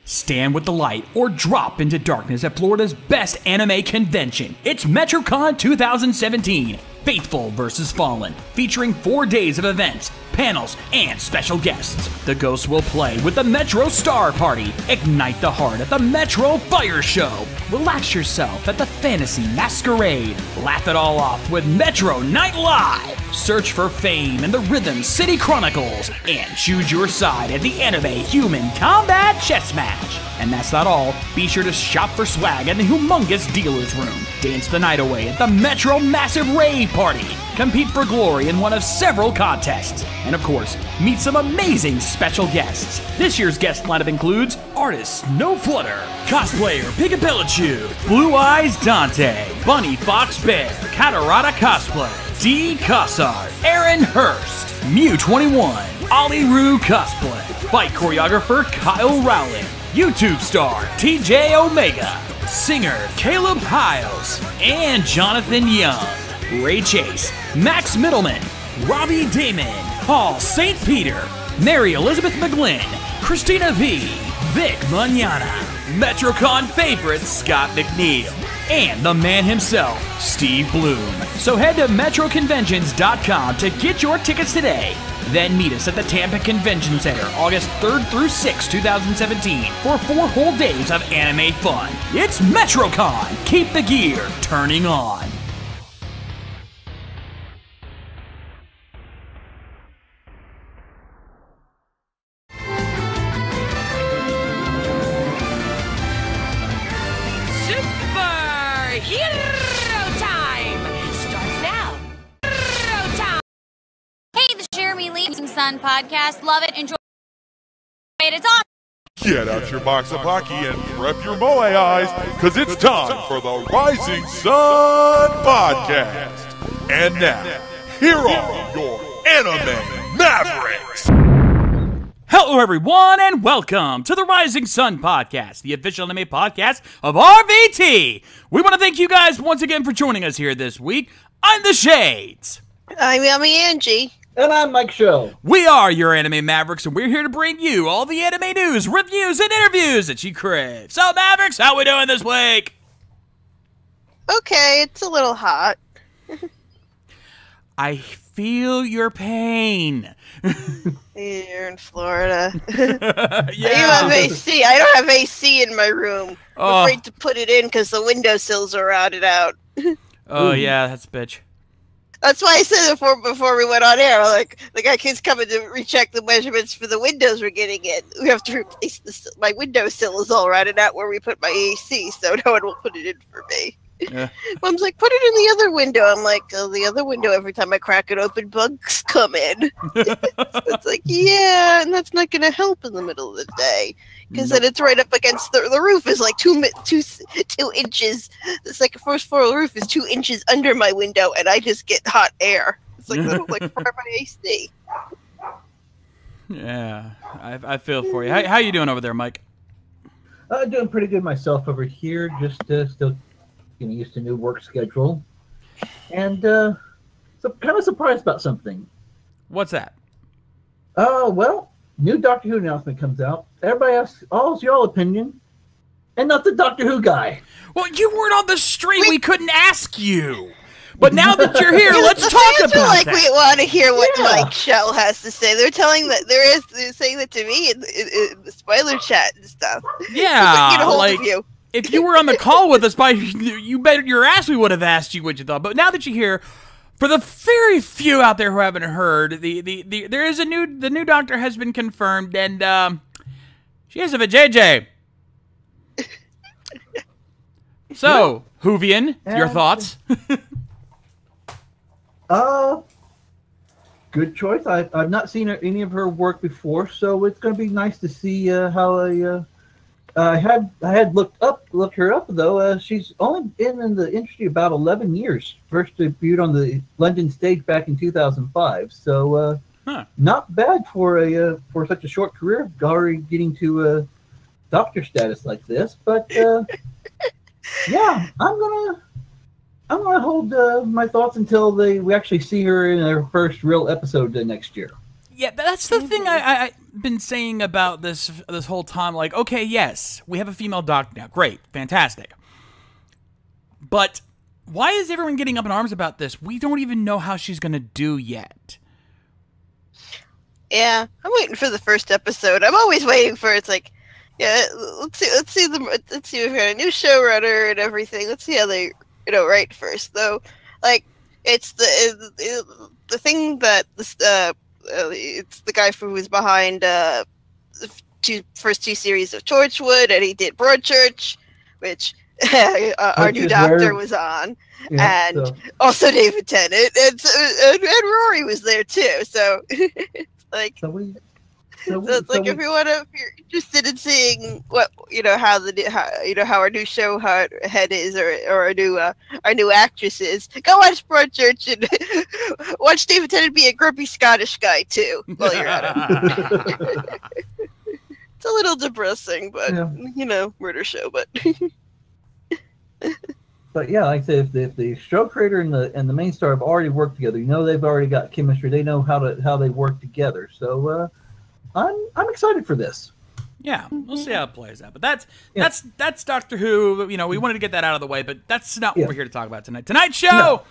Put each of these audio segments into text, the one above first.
Stand with the light or drop into darkness at Florida's best anime convention. It's Metrocon 2017, Faithful vs. Fallen, featuring 4 days of events, panels, and special guests. The Ghosts will play with the Metro Star Party, ignite the heart at the Metro Fire Show, relax yourself at the Fantasy Masquerade, laugh it all off with Metro Night Live, search for fame in the Rhythm City Chronicles, and choose your side at the Anime Human Combat Chess Match. And that's not all. Be sure to shop for swag in the humongous dealer's room. Dance the night away at the Metro Massive Rave Party. Compete for glory in one of several contests. And of course, meet some amazing special guests. This year's guest lineup includes artist Snow Flutter, cosplayer Pikachu, Blue Eyes Dante, Bunny Fox Bear, Katarata Cosplay, D. Cossard, Aaron Hurst, Mew21, Ollie Roo Cosplay, fight choreographer Kyle Rowling, YouTube star TJ Omega, singer Caleb Hiles, and Jonathan Young, Ray Chase, Max Middleman, Robbie Damon, Paul St. Peter, Mary Elizabeth McGlynn, Christina V, Vic Manana, Metrocon favorite Scott McNeil, and the man himself, Steve Bloom. So head to metroconventions.com to get your tickets today. Then meet us at the Tampa Convention Center August 3rd through 6th, 2017 for 4 whole days of anime fun. It's Metrocon! Keep the gear turning on. Sun podcast. Love it. Enjoy it. It's on. Get out your box of hockey and prep your moe eyes, because it's time for the Rising Sun Podcast. And now, here are your Anime Mavericks. Hello, everyone, and welcome to the Rising Sun Podcast, the official anime podcast of RVT. We want to thank you guys once again for joining us here this week. I'm the Shades. I'm Angie. And I'm Mike Show. We are your Anime Mavericks, and we're here to bring you all the anime news, reviews, and interviews that you crave. So, Mavericks, how we doing this week? Okay, it's a little hot. I feel your pain. You're in Florida. Yeah. You have AC. I don't have AC in my room. I'm afraid to put it in because the windowsills are rotted out. Oh, yeah, that's a bitch. That's why I said before we went on air, like the guy keeps coming to recheck the measurements for the windows we're getting in. We have to replace this. My windowsill is all rotted out where we put my AC, so no one will put it in for me. Yeah. Mom's like, put it in the other window. I'm like, oh, the other window, every time I crack it open, bugs come in. It's like, yeah, and that's not going to help in the middle of the day. Because then it's right up against the roof is like 2 inches. The second first floor roof is 2 inches under my window, and I just get hot air. It's like for my AC. Yeah, I feel for you. How you doing over there, Mike? Doing pretty good myself over here. Just still getting used to new work schedule, and so kind of surprised about something. What's that? Well, new Doctor Who announcement comes out. Everybody asks, "All's your opinion?" And not the Doctor Who guy. Well, you weren't on the stream. We couldn't ask you. But now that you're here, let's talk about like that. We want to hear what Mike Shell has to say. They're saying that to me in the spoiler chat and stuff. Yeah, get a hold of you. If you were on the call with us, you bet your ass we would have asked you what you thought. But now that you're here, for the very few out there who haven't heard, there is the new Doctor has been confirmed, and she has a vajayjay. So, Whovian, your thoughts? Good choice. I've not seen any of her work before, so it's going to be nice to see how I had looked her up though. She's only been in the industry about 11 years. First debuted on the London stage back in 2005. So not bad for such a short career, already getting to doctor status like this. But yeah, I'm gonna hold my thoughts until we actually see her in her first real episode next year. Yeah, that's the thing I've been saying about this whole time. Like, okay, yes, we have a female doctor now. Great, fantastic. But why is everyone getting up in arms about this? We don't even know how she's going to do yet. Yeah, I'm waiting for the first episode. I'm always waiting for it's like, yeah, let's see if we got a new showrunner and everything. Let's see how they write first though. Like it's the thing that this it's the guy who was behind the first two series of Torchwood, and he did Broadchurch, which our new doctor was on, and also David Tennant, and Rory was there too. So it's like, if you're interested in seeing what how our new show head is, or our new actress is, go watch Broadchurch and watch David Tennant be a grumpy Scottish guy too while you're at it. It's a little depressing, but murder show, but. But yeah, like I said, if the show creator and the main star have already worked together, they've already got chemistry. They know how they work together. So I'm excited for this. Yeah, we'll see how it plays out. But that's Doctor Who. We wanted to get that out of the way, but that's not what we're here to talk about tonight. Tonight's show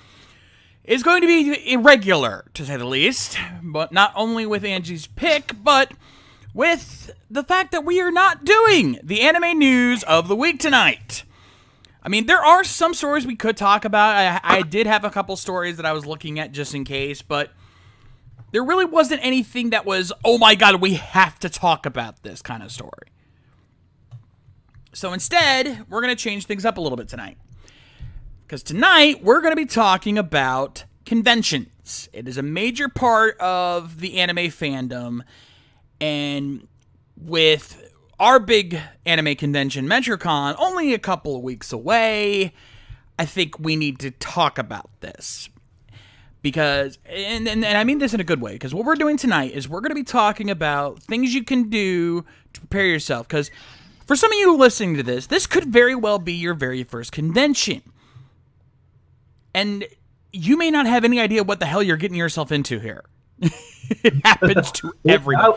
is going to be irregular, to say the least. But not only with Angie's pick, but with the fact that we are not doing the anime news of the week tonight. I mean, there are some stories we could talk about. I did have a couple stories that I was looking at just in case, but there really wasn't anything that was, oh my god, we have to talk about this kind of story. So instead, we're going to change things up a little bit tonight. Because tonight, we're going to be talking about conventions. It is a major part of the anime fandom, and with our big anime convention, Metrocon, only a couple of weeks away, I think we need to talk about this. Because, and I mean this in a good way, because what we're doing tonight is we're going to be talking about things you can do to prepare yourself. Because for some of you listening to this could very well be your very first convention. And you may not have any idea what the hell you're getting yourself into here. It happens to everyone.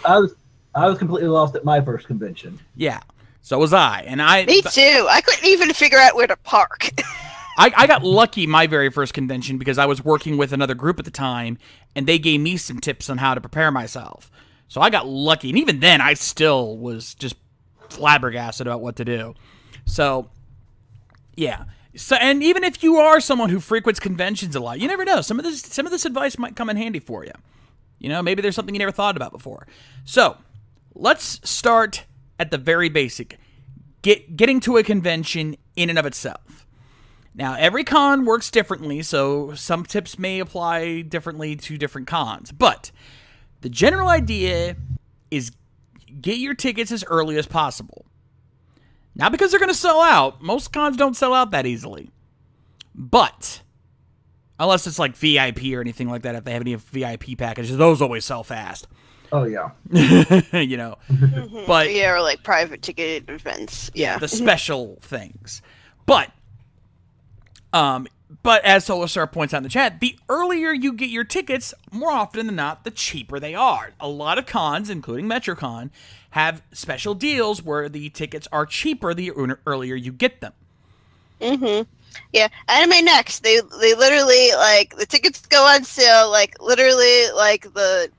I was completely lost at my first convention. Yeah, so was I. Me too. I couldn't even figure out where to park. I got lucky my very first convention because I was working with another group at the time, and they gave me some tips on how to prepare myself. So I got lucky, and even then, I still was just flabbergasted about what to do. So, yeah. So, and even if you are someone who frequents conventions a lot, you never know. Some of this advice might come in handy for you. Maybe there's something you never thought about before. So, let's start at the very basic. Getting to a convention in and of itself. Now, every con works differently, so some tips may apply differently to different cons. But the general idea is get your tickets as early as possible. Not because they're going to sell out. Most cons don't sell out that easily. But unless it's like VIP or anything like that, if they have any VIP packages, those always sell fast. Oh, yeah. But yeah, or like private ticket events. Yeah. The special things. But as Solasar points out in the chat, the earlier you get your tickets, more often than not, the cheaper they are. A lot of cons, including Metrocon, have special deals where the tickets are cheaper the earlier you get them. Yeah, Anime Next. They literally, like, the tickets go on sale literally the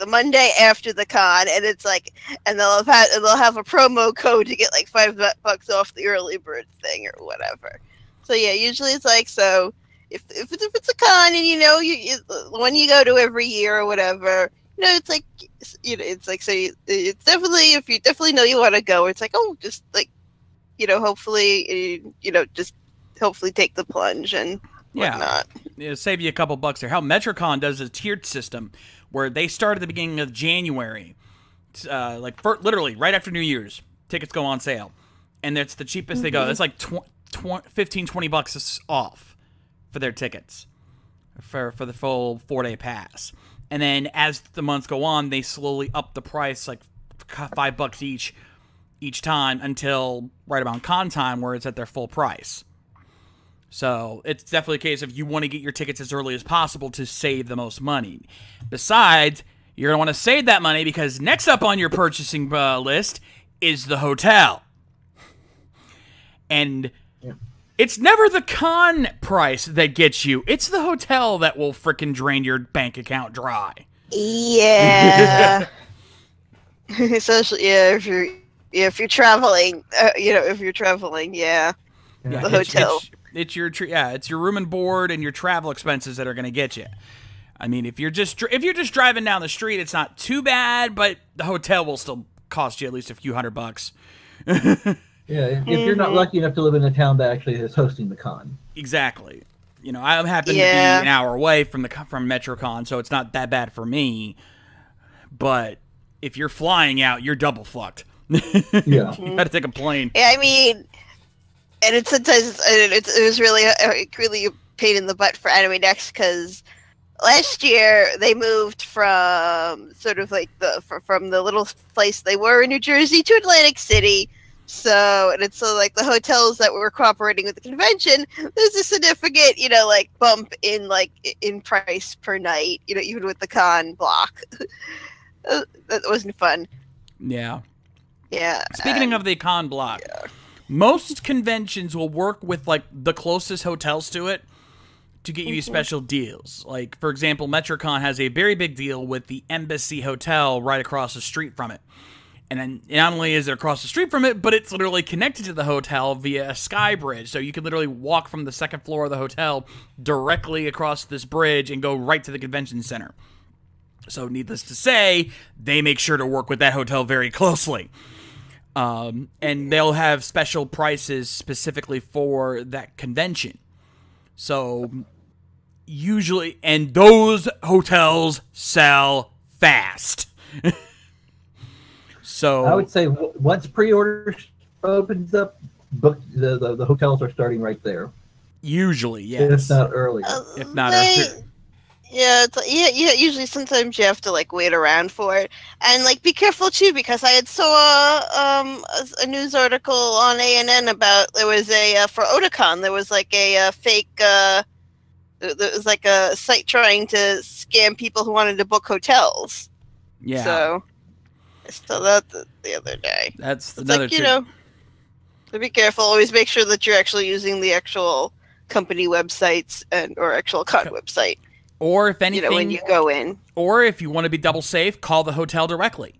Monday after the con, and it's like, and they'll have a promo code to get like $5 off the early bird thing or whatever. So yeah, usually it's like, so if it's a con and you when you go to every year or whatever, it's like, it's like, so it's definitely, if you definitely know you want to go, it's like, oh, just like, hopefully, just hopefully take the plunge and whatnot. Yeah, save you a couple bucks there. How Metrocon does a tiered system where they start at the beginning of January, literally right after New Year's, tickets go on sale, and it's the cheapest they go. It's like $15-20 off for their tickets for the full 4-day pass. And then as the months go on, they slowly up the price, like $5 each time until right about con time where it's at their full price. So it's definitely a case of you want to get your tickets as early as possible to save the most money. Besides, You're going to want to save that money because next up on your purchasing list is the hotel. And it's never the con price that gets you. It's the hotel that will frickin' drain your bank account dry. Yeah. Especially if you're traveling, yeah. The hotel. It's your room and board and your travel expenses that are going to get you. I mean, if you're just driving down the street, it's not too bad, but the hotel will still cost you at least a few $100. Yeah, if you're not lucky enough to live in a town that actually is hosting the con. Exactly. You know, I happen to be an hour away from Metrocon, so it's not that bad for me. But if you're flying out, you're double fucked. Yeah, you got to take a plane. Yeah, I mean, and it was really a pain in the butt for Anime Next because last year they moved from sort of like from the little place they were in New Jersey to Atlantic City. So like the hotels that were cooperating with the convention, there's a significant, like bump in price per night, even with the con block. That wasn't fun. Yeah. Yeah. Speaking of the con block, most conventions will work with like the closest hotels to it to get you special deals. Like, for example, Metrocon has a very big deal with the Embassy Hotel right across the street from it. And then not only is it across the street from it, but it's literally connected to the hotel via a sky bridge. So you can literally walk from the second floor of the hotel directly across this bridge and go right to the convention center. So needless to say, they make sure to work with that hotel very closely. And they'll have special prices specifically for that convention. So usually, and those hotels sell fast. So I would say once pre-order opens up, the hotels are starting right there. Usually, yes. If not early. If not earlier. Yeah, usually sometimes you have to like wait around for it. And like be careful too, because I had saw a news article on ANN about there was for Otakon there was like a fake there was like a site trying to scam people who wanted to book hotels. Yeah. So I saw that the other day. That's it's another like, so be careful. Always make sure that you're actually using the actual company websites or actual con website. Or if anything, when you go in. Or if you want to be double safe, call the hotel directly.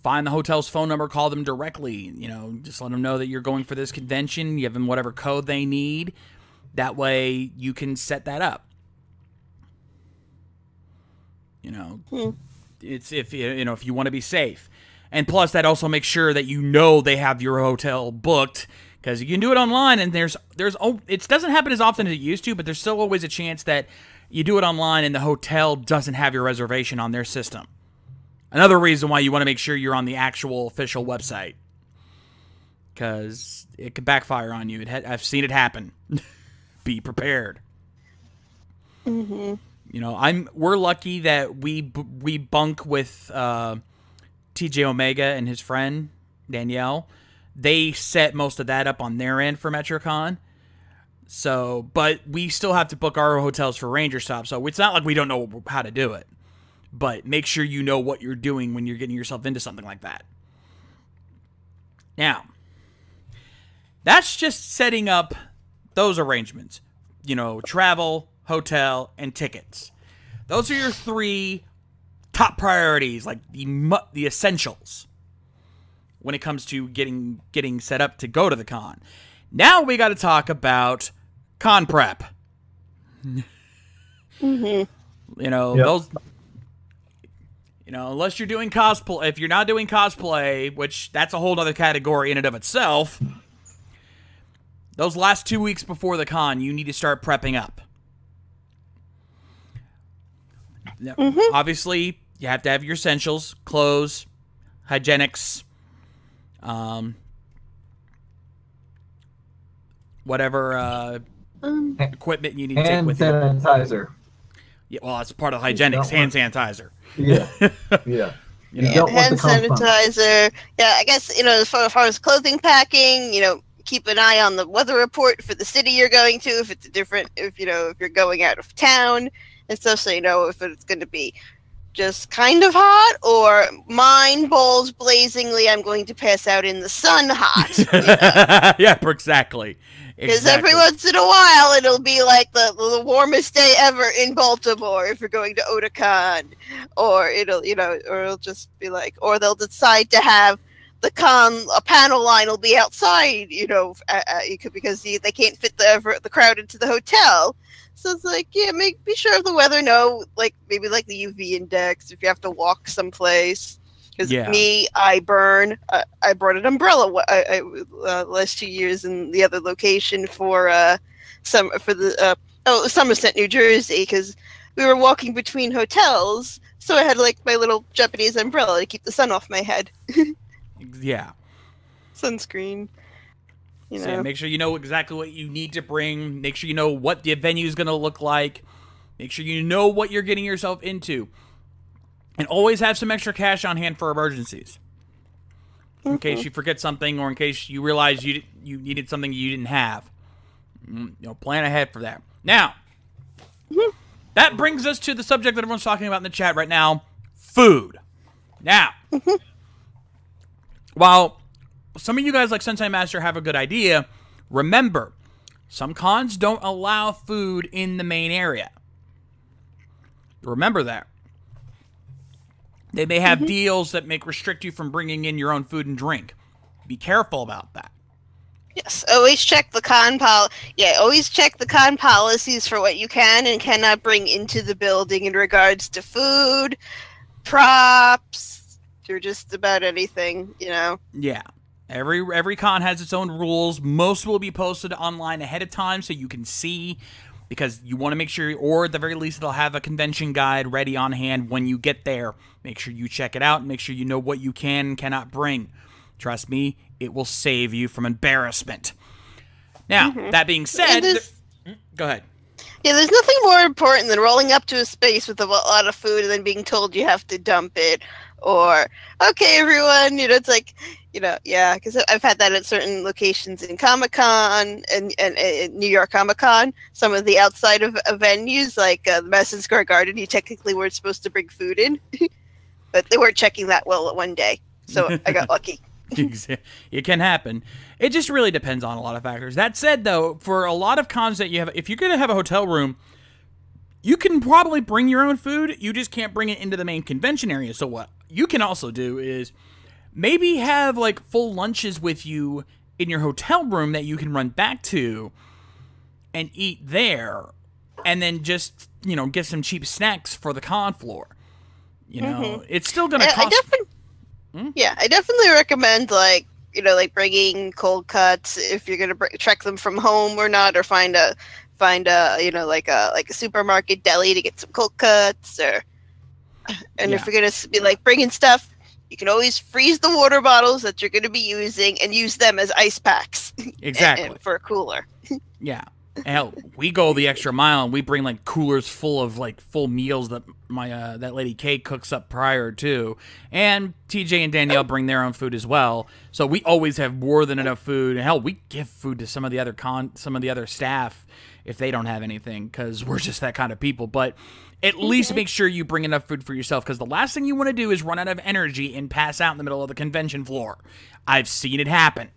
Find the hotel's phone number, call them directly. Just let them know that you're going for this convention. You give them whatever code they need. That way you can set that up. It's if you want to be safe. And plus that also makes sure that they have your hotel booked. Because you can do it online, and it doesn't happen as often as it used to, but there's still always a chance that you do it online and the hotel doesn't have your reservation on their system. Another reason why you want to make sure you're on the actual official website. Because it could backfire on you. I've seen it happen. Be prepared. Mm-hmm. We're lucky that we bunk with TJ Omega and his friend, Danielle. They set most of that up on their end for Metrocon. So, but we still have to book our hotels for Ranger Stop. So it's not like we don't know how to do it. But make sure you know what you're doing when you're getting yourself into something like that. Now, that's just setting up those arrangements. Travel, hotel, and tickets. Those are your 3 top priorities, like the essentials. When it comes to getting set up to go to the con. Now we got to talk about con prep. Mm-hmm. Those. Unless you're doing cosplay. If you're not doing cosplay, which that's a whole other category in and of itself. Those last 2 weeks before the con, you need to start prepping up. Now, obviously, you have to have your essentials, clothes, hygienics. Whatever equipment you need to take with you. Hand sanitizer. Yeah, well, it's part of hygienics. Hand sanitizer. Yeah, yeah. Hand sanitizer. Yeah, I guess as far as clothing packing, keep an eye on the weather report for the city you're going to. If it's if you're going out of town, and stuff, so you know if it's going to be just kind of hot or mine balls blazingly. I'm going to pass out in the sun hot. You know? Yeah, exactly. Because every once in a while, it'll be like the warmest day ever in Baltimore if you're going to Otakon, or it'll just be like, or they'll decide to have a panel line will be outside, because they can't fit the crowd into the hotel. So it's like, yeah, be sure of the weather. Know, like maybe like the UV index if you have to walk someplace. Because I brought an umbrella last 2 years in the other location for Somerset, New Jersey, because we were walking between hotels, so I had like my little Japanese umbrella to keep the sun off my head. Yeah. Sunscreen. So yeah, make sure you know exactly what you need to bring. Make sure you know what the venue is going to look like. Make sure you know what you're getting yourself into. And always have some extra cash on hand for emergencies. In case you forget something, or in case you realize you needed something you didn't have. Plan ahead for that. Now, that brings us to the subject that everyone's talking about in the chat right now. Food. Now, while some of you guys like Sensei Master have a good idea, remember, some cons don't allow food in the main area. Remember that. They may have deals that restrict you from bringing in your own food and drink. Be careful about that. Yes, always check the always check the con policies for what you can and cannot bring into the building in regards to food, props, or just about anything, Yeah. Every con has its own rules. Most will be posted online ahead of time so you can see, because you want to make sure, or at the very least, they'll have a convention guide ready on hand when you get there. Make sure you check it out. Make sure you know what you can and cannot bring. Trust me, it will save you from embarrassment. Now, that being said, go ahead. Yeah, there's nothing more important than rolling up to a space with a lot of food and then being told you have to dump it. Or, okay, everyone, it's like, because I've had that at certain locations in Comic-Con and New York Comic-Con. Some of the outside of venues, like the Madison Square Garden, you technically weren't supposed to bring food in. But they weren't checking that well one day, so I got lucky. It can happen. It just really depends on a lot of factors. That said, though, for a lot of cons that you have, if you're going to have a hotel room, you can probably bring your own food. You just can't bring it into the main convention area. So what you can also do is maybe have like full lunches with you in your hotel room that you can run back to and eat there, and then just, get some cheap snacks for the con floor. It's still going to cost. I definitely recommend like bringing cold cuts if you're gonna trek them from home or not, or find a like a supermarket deli to get some cold cuts, if you're gonna be like bringing stuff, you can always freeze the water bottles that you're gonna be using and use them as ice packs. Exactly. and for a cooler. Yeah. Hell, we go the extra mile and we bring like coolers full of like full meals that my that lady Kay cooks up prior to, and TJ and Danielle bring their own food as well. So we always have more than enough food. And hell, we give food to some of the other staff if they don't have anything, because we're just that kind of people. But at least make sure you bring enough food for yourself, because the last thing you want to do is run out of energy and pass out in the middle of the convention floor. I've seen it happen.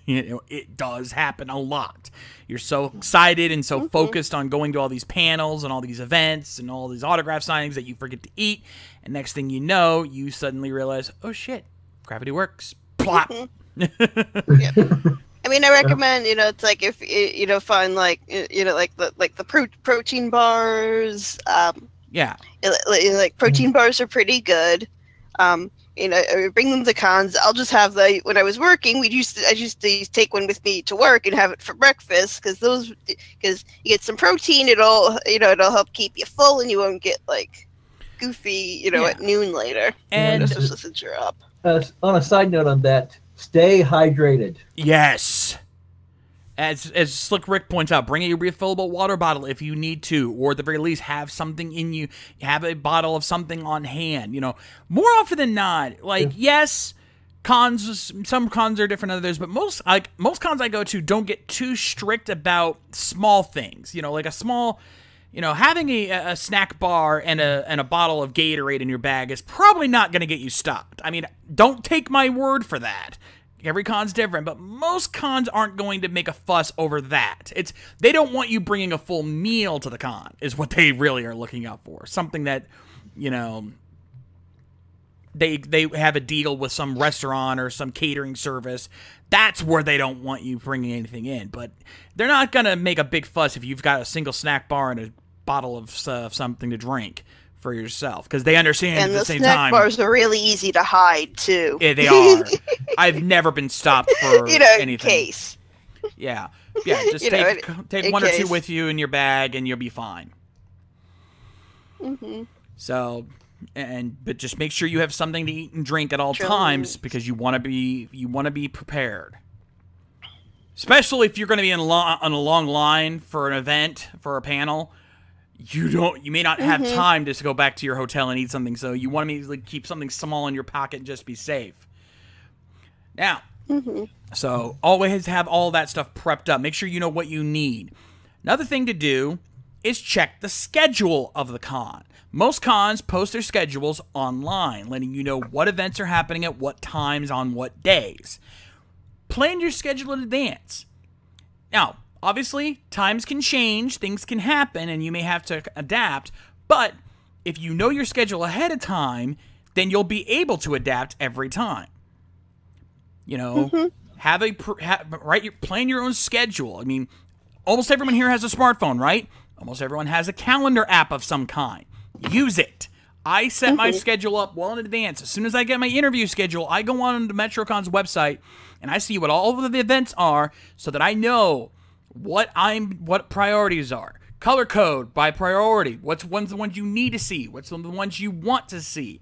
It does happen a lot. You're so excited and so focused on going to all these panels and all these events and all these autograph signings that you forget to eat. And next thing you know, you suddenly realize, oh shit, gravity works. Plop. I mean, I recommend, it's like if find like the protein bars. Like protein bars are pretty good. I bring them to cons. I'll just have when I was working, I used to take one with me to work and have it for breakfast, because you get some protein. It'll help keep you full and you won't get like goofy, at noon later. And especially since you're up. On a side note on that, stay hydrated. Yes. As Slick Rick points out, bring a refillable water bottle if you need to, or at the very least have something in you. Have a bottle of something on hand. More often than not, yes, some cons are different than others, but most cons I go to don't get too strict about small things. Like a small, You know, having a snack bar and a bottle of Gatorade in your bag is probably not going to get you stopped. I mean, don't take my word for that. Every con's different, but most cons aren't going to make a fuss over that. They don't want you bringing a full meal to the con, is what they really are looking out for. Something that, you know, they have a deal with some restaurant or some catering service. That's where they don't want you bringing anything in. But they're not going to make a big fuss if you've got a single snack bar and a bottle of something to drink for yourself, because they understand at the same time. And the snack bars are really easy to hide, too. Yeah, they are. I've never been stopped for anything. In case. Yeah. Yeah, just take one or two with you in your bag, and you'll be fine. Mm-hmm. So, but just make sure you have something to eat and drink at all times, because you want to be prepared. Especially if you're going to be on a long line for an event, for a panel. You may not have time to go back to your hotel and eat something, so you want to keep something small in your pocket and just be safe. Now, so always have all that stuff prepped up. Make sure you know what you need. Another thing to do is check the schedule of the con. Most cons post their schedules online, letting you know what events are happening at what times on what days. Plan your schedule in advance. Now, obviously, times can change, things can happen, and you may have to adapt, but if you know your schedule ahead of time, then you'll be able to adapt every time. You know, plan your own schedule. I mean, almost everyone here has a smartphone, right? Almost everyone has a calendar app of some kind. Use it. I set my schedule up well in advance. As soon as I get my interview schedule, I go on to Metrocon's website, and I see what all of the events are so that I know what priorities are. Color code by priority. What's the ones you need to see? What's the ones you want to see?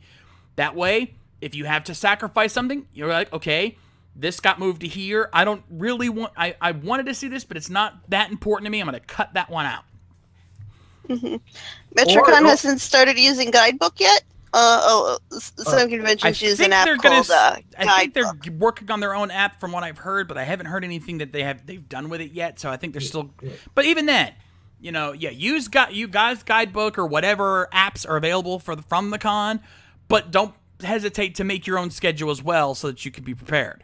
That way, if you have to sacrifice something, you're like, okay, this got moved to here. I don't really want, I wanted to see this, but it's not that important to me. I'm going to cut that one out. Metrocon hasn't started using Guidebook yet. Some conventions use an app called I think they're working on their own app from what I've heard, but I haven't heard anything that they've done with it yet. So I think they're still. But even then, you know, use you guys Guidebook or whatever apps are available from the con, but don't hesitate to make your own schedule as well so that you can be prepared.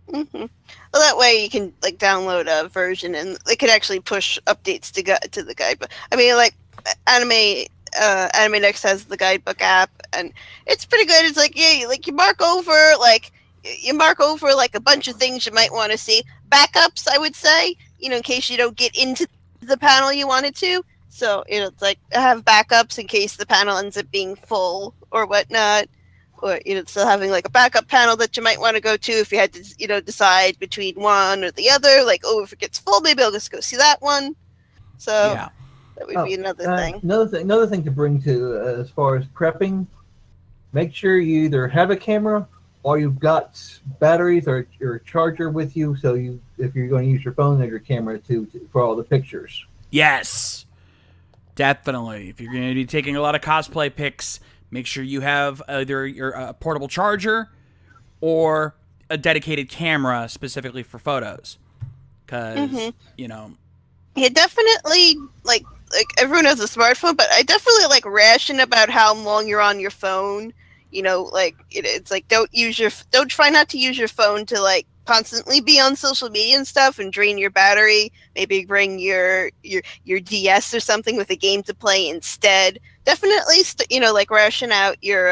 Well, that way you can download a version and they could actually push updates to the guidebook. I mean, Anime Next has the Guidebook app, and it's pretty good. It's you mark over a bunch of things you might want to see. Backups, I would say, in case you don't get into the panel you wanted to. So, it's have backups in case the panel ends up being full or whatnot. Or, still having a backup panel that you might want to go to if you had to, decide between one or the other. If it gets full, maybe I'll just go see that one. So that would be another thing. Another thing to bring to as far as prepping, make sure you either have a camera or you've got batteries or your charger with you. So if you're going to use your phone or your camera for all the pictures. Yes, definitely. If you're going to be taking a lot of cosplay pics, make sure you have either your portable charger or a dedicated camera specifically for photos. Because, Yeah, definitely, everyone has a smartphone, but I definitely, ration about how long you're on your phone. It's don't try not to use your phone to, constantly be on social media and stuff and drain your battery. Maybe bring your DS or something with a game to play instead. Definitely, ration out your,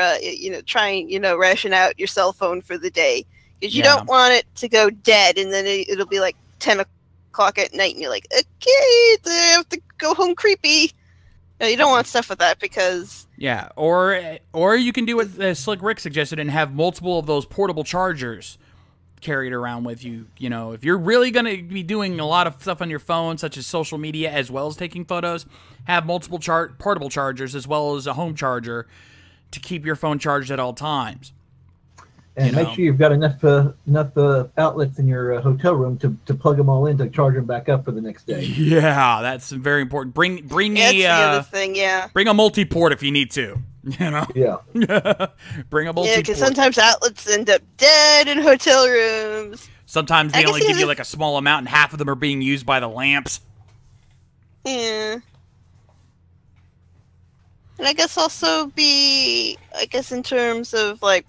ration out your cell phone for the day. Because you don't want it to go dead and then it'll be 10 o'clock at night and you're like, okay, I have to go home creepy. No, you don't want stuff with that because... Yeah, or you can do what Slick Rick suggested and have multiple of those portable chargers carried around with you. If you're really going to be doing a lot of stuff on your phone, such as social media as well as taking photos, have multiple portable chargers as well as a home charger to keep your phone charged at all times. And make sure you've got enough outlets in your hotel room to plug them all in to charge them back up for the next day. Yeah, that's very important. Bring the other thing, bring a multi-port if you need to. Yeah. Bring a multi-port. Yeah, because sometimes outlets end up dead in hotel rooms. Sometimes they only give you a small amount, and half of them are being used by the lamps. Yeah. And I guess also in terms of like,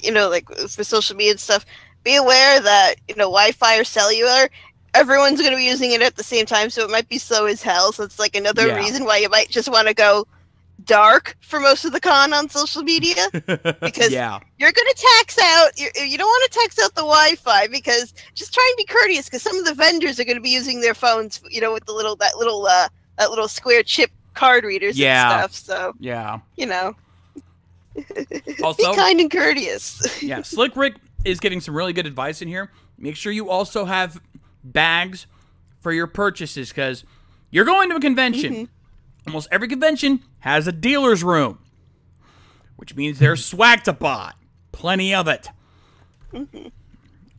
like for social media and stuff, be aware that, Wi-Fi or cellular, everyone's going to be using it at the same time, so it might be slow as hell. So it's like another reason why you might just want to go dark for most of the con on social media, because you're going to tax out. You don't want to tax out the Wi-Fi, because just try and be courteous, because some of the vendors are going to be using their phones, with the that little square chip card readers and stuff. So also, be kind and courteous. Yeah, Slick Rick is giving some really good advice in here. Make sure you also have bags for your purchases, because you're going to a convention. Almost every convention has a dealer's room, which means there's swag to buy. Plenty of it.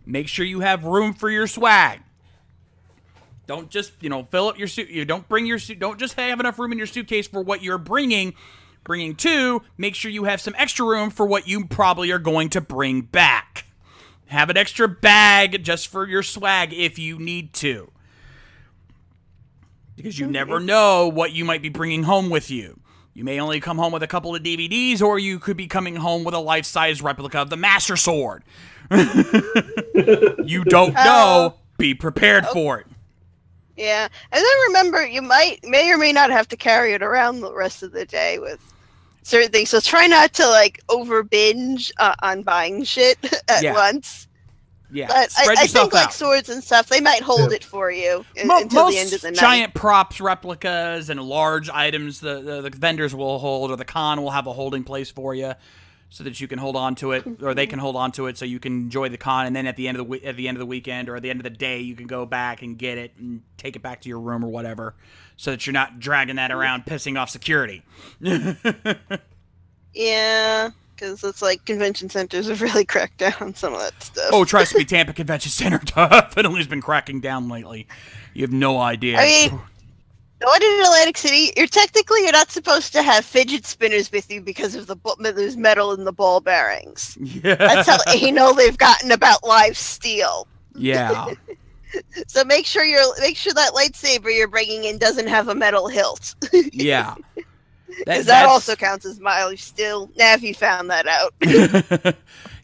Make sure you have room for your swag. Don't just, fill up your suit. You don't bring your suit. Don't just have enough room in your suitcase for what you're bringing. Make sure you have some extra room for what you probably are going to bring back. Have an extra bag just for your swag if you need to. Because you never know what you might be bringing home with you. You may only come home with a couple of DVDs, or you could be coming home with a life-size replica of the Master Sword. You don't know. Be prepared for it. Yeah, and then remember, you may or may not have to carry it around the rest of the day with certain things. So try not to over binge on buying shit at once. Yeah, but I think like swords and stuff, they might hold it for you until the end of the night. Most giant props, replicas, and large items the vendors will hold, or the con will have a holding place for you, so that you can hold on to it, or they can hold on to it, so you can enjoy the con. And then at the end of the weekend, or at the end of the day, you can go back and get it and take it back to your room or whatever, so that you're not dragging that around, pissing off security. Yeah. Because it's like convention centers have really cracked down on some of that stuff. Oh, trust me, Tampa Convention Center definitely has been cracking down lately. You have no idea. I mean, going in Atlantic City, you're not supposed to have fidget spinners with you because of there's metal in the ball bearings. Yeah. That's how anal they've gotten about live steel. Yeah. So make sure that lightsaber you're bringing in doesn't have a metal hilt. Yeah. Because that also counts as mileage still. Navi found that out.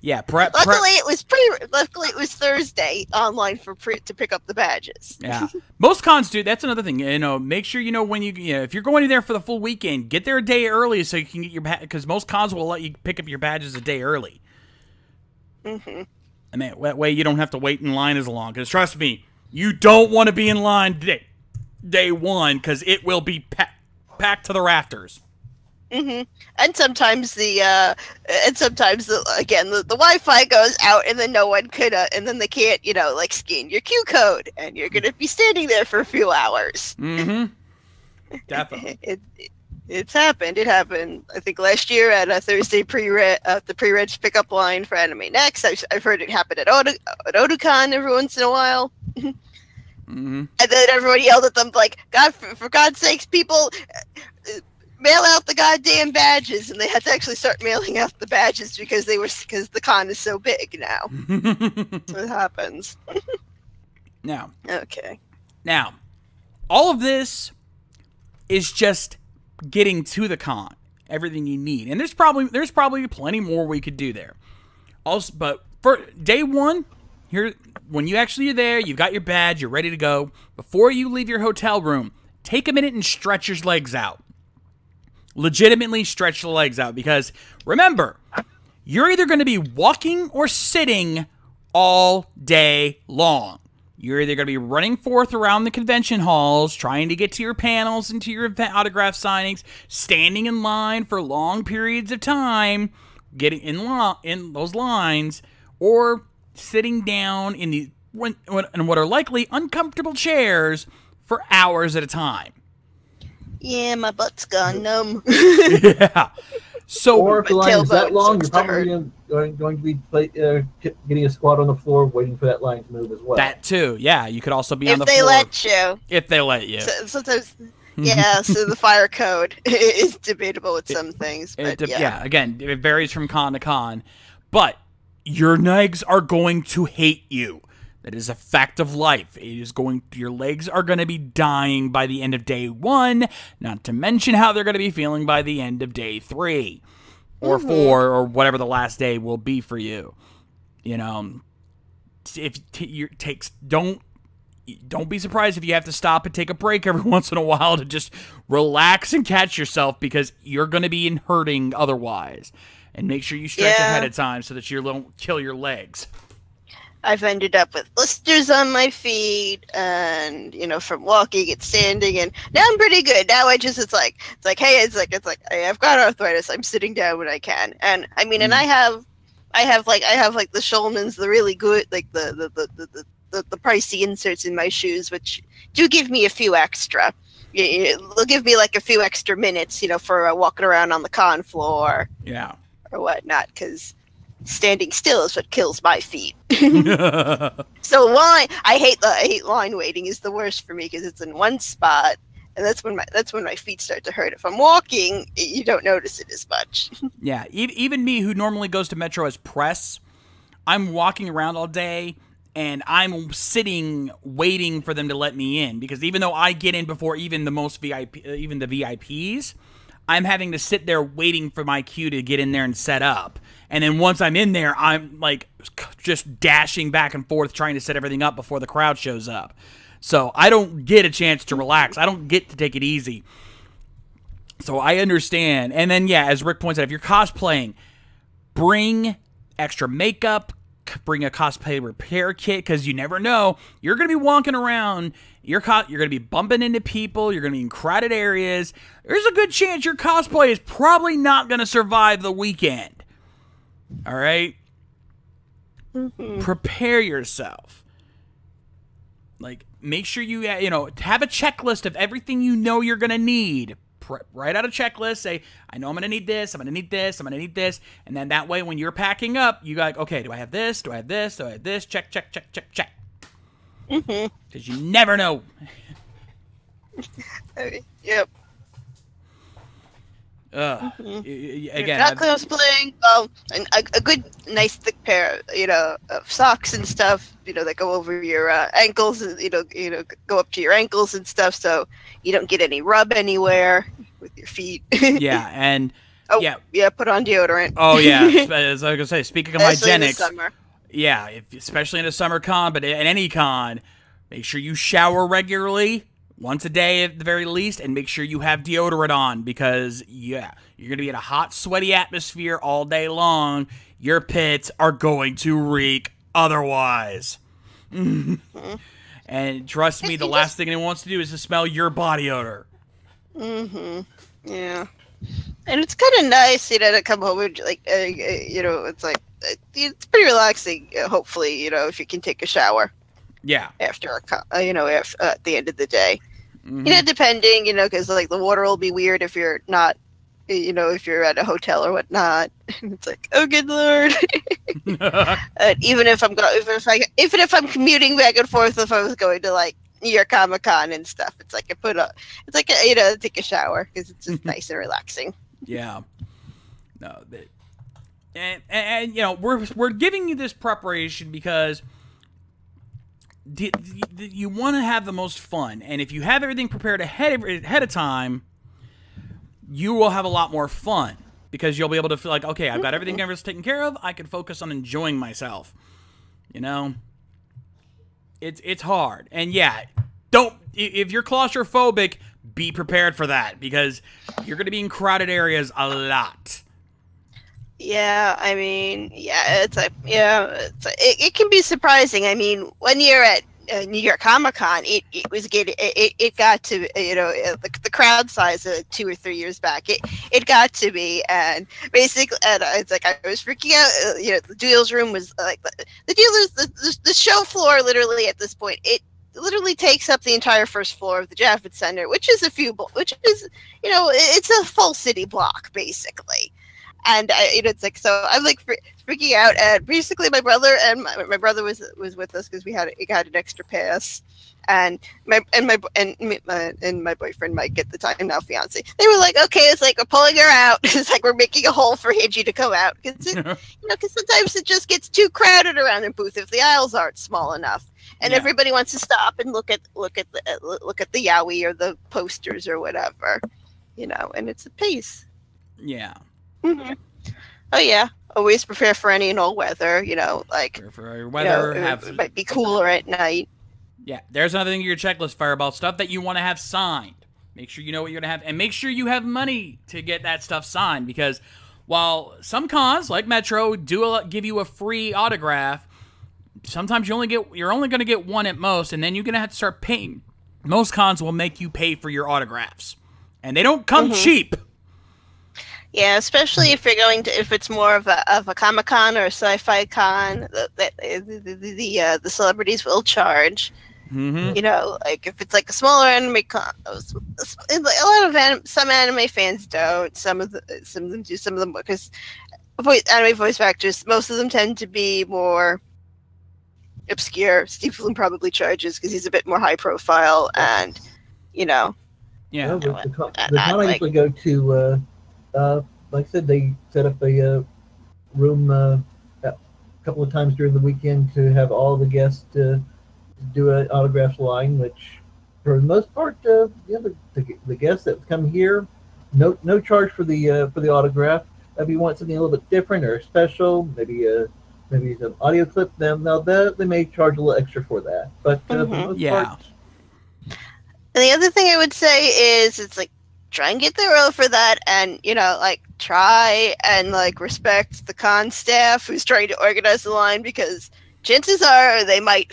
Yeah, luckily it was Thursday online to pick up the badges. Yeah, most cons do. That's another thing. Make sure when if you're going there for the full weekend, get there a day early so you can get your because most cons will let you pick up your badges a day early. I mean, that way you don't have to wait in line as long. Because trust me, you don't want to be in line day one, because it will be packed to the rafters. And sometimes the Wi-Fi goes out, and then no one could, and then they can't, scan your Q code, and you're gonna be standing there for a few hours. Definitely. It's happened. It happened, I think, last year at a Thursday the pre-reg pickup line for Anime Next. I've heard it happen at Otakon every once in a while. And then everyone yelled at them like, "God, for God's sakes, people, mail out the goddamn badges!" And they had to actually start mailing out the badges because the con is so big now. So it happens. Now, all of this is just getting to the con. Everything you need, and there's probably plenty more we could do there. Also, but for day one. Here, when you actually are there, you've got your badge, you're ready to go. Before you leave your hotel room, take a minute and stretch your legs out. Legitimately stretch the legs out, because remember, you're either going to be walking or sitting all day long. You're either going to be running forth around the convention halls, trying to get to your panels and to your event autograph signings, standing in line for long periods of time, getting in those lines, or sitting down in what are likely uncomfortable chairs for hours at a time. Yeah, my butt's gone numb. Yeah. So, or if the line is that long, you're probably going to be getting a squat on the floor, waiting for that line to move as well. That too, yeah. You could also be on the floor. If they let you. Sometimes, yeah, so the fire code is debatable with some things. But yeah, again, it varies from con to con. But your legs are going to hate you. That is a fact of life. Your legs are going to be dying by the end of day 1, not to mention how they're going to be feeling by the end of day 3 or 4 or whatever the last day will be for you. You know, don't be surprised if you have to stop and take a break every once in a while to just relax and catch yourself, because you're going to be hurting otherwise. And make sure you stretch ahead of time so that you don't kill your legs. I've ended up with blisters on my feet, and from walking and standing, and now I'm pretty good. Now it's like hey, I've got arthritis. I'm sitting down when I can, and I mean, and I have like the Schulman's, the really good, like the pricey inserts in my shoes, which do give me a few extra. They'll give me like a few extra minutes, for walking around on the con floor, or whatnot, because standing still is what kills my feet. So I hate line waiting is the worst for me, because it's in one spot, and that's when my feet start to hurt. If I'm walking, you don't notice it as much. Yeah, even me, who normally goes to Metro as press, I'm walking around all day, and I'm sitting waiting for them to let me in, because even though I get in before even the VIPs, I'm having to sit there waiting for my cue to get in there and set up. And then once I'm in there, I'm like just dashing back and forth trying to set everything up before the crowd shows up. So I don't get a chance to relax. I don't get to take it easy. So I understand. And then, yeah, as Rick points out, if you're cosplaying, bring extra makeup, bring a cosplay repair kit, because you never know. You're going to be walking around. You're going to be bumping into people. You're going to be in crowded areas. There's a good chance your cosplay is probably not going to survive the weekend. All right? Prepare yourself. Like, make sure you have a checklist of everything you're going to need. Write out a checklist. Say, I know I'm going to need this. I'm going to need this. I'm going to need this. And then that way, when you're packing up, you got, okay, do I have this? Do I have this? Do I have this? Check, check, check, check, check. Because you never know. Yep. Again, not cosplaying. A good, nice thick pair, of socks and stuff, that go over your ankles, go up to your ankles and stuff, so you don't get any rub anywhere with your feet. Yeah, and put on deodorant. Oh yeah, as I was gonna say, speaking of hygienics, summer. Yeah, especially in a summer con, but in any con, make sure you shower regularly. Once a day at the very least, and make sure you have deodorant on, because, you're going to be in a hot, sweaty atmosphere all day long. Your pits are going to reek otherwise. And trust me, the last thing anyone wants to do is to smell your body odor. Yeah. And it's kind of nice, to come home and, it's like, it's pretty relaxing, hopefully, if you can take a shower. Yeah. After at the end of the day. Depending, because like the water will be weird if you're not, if you're at a hotel or whatnot. It's like, oh good Lord. Even if I'm commuting back and forth, if I was going to like New York Comic Con and stuff, it's like take a shower, because it's just nice and relaxing. Yeah. No, and we're giving you this preparation because you want to have the most fun, and if you have everything prepared ahead of time, you will have a lot more fun, because you'll be able to feel like, okay, I've got everything taken care of. I can focus on enjoying myself. It's hard, and if you're claustrophobic, be prepared for that, because you're going to be in crowded areas a lot. Yeah, I mean, it can be surprising. I mean, when you're at New York Comic Con, it got to the crowd size 2 or 3 years back. It got to be, and basically, it's like I was freaking out. The deals room was like the dealers, the show floor. Literally at this point, it literally takes up the entire first floor of the Javits Center, which is it's a full city block basically. And it's like, so I'm like freaking out. And basically, my brother and my brother was with us because we had an extra pass. And my boyfriend Mike at the time, now fiance, they were like, okay, it's like we're pulling her out. It's like we're making a hole for Angie to come out because because sometimes it just gets too crowded around the booth if the aisles aren't small enough, and everybody wants to stop and look at the Yowie or the posters or whatever, and it's a pace. Yeah. Mm-hmm. Oh yeah. Always prepare for any and all weather. Like prepare for weather. It might be cooler at night. Yeah, there's another thing in your checklist, Fireball. Stuff that you want to have signed. Make sure you know what you're going to have. And make sure you have money to get that stuff signed. Because while some cons, like Metro, give you a free autograph, sometimes you're only going to get one at most. And then you're going to have to start paying. Most cons will make you pay for your autographs. And they don't come cheap. Yeah, especially if it's more of a Comic-Con or a sci-fi con, the celebrities will charge. Mm-hmm. Like if it's like a smaller anime con, some anime fans don't. Some of them do. Some of them because anime voice actors, most of them tend to be more obscure. Steve Flynn probably charges because he's a bit more high profile, and Yeah. Well, the con I usually go to, like I said, they set up a room a couple of times during the weekend to have all the guests do an autograph line, which for the most part, the guests that come here, no charge for the autograph. If you want something a little bit different or special, maybe some audio clip, then they may charge a little extra for that. But for the most part, and the other thing I would say is it's like try and get there early for that, and like try and like respect the con staff who's trying to organize the line, because chances are they might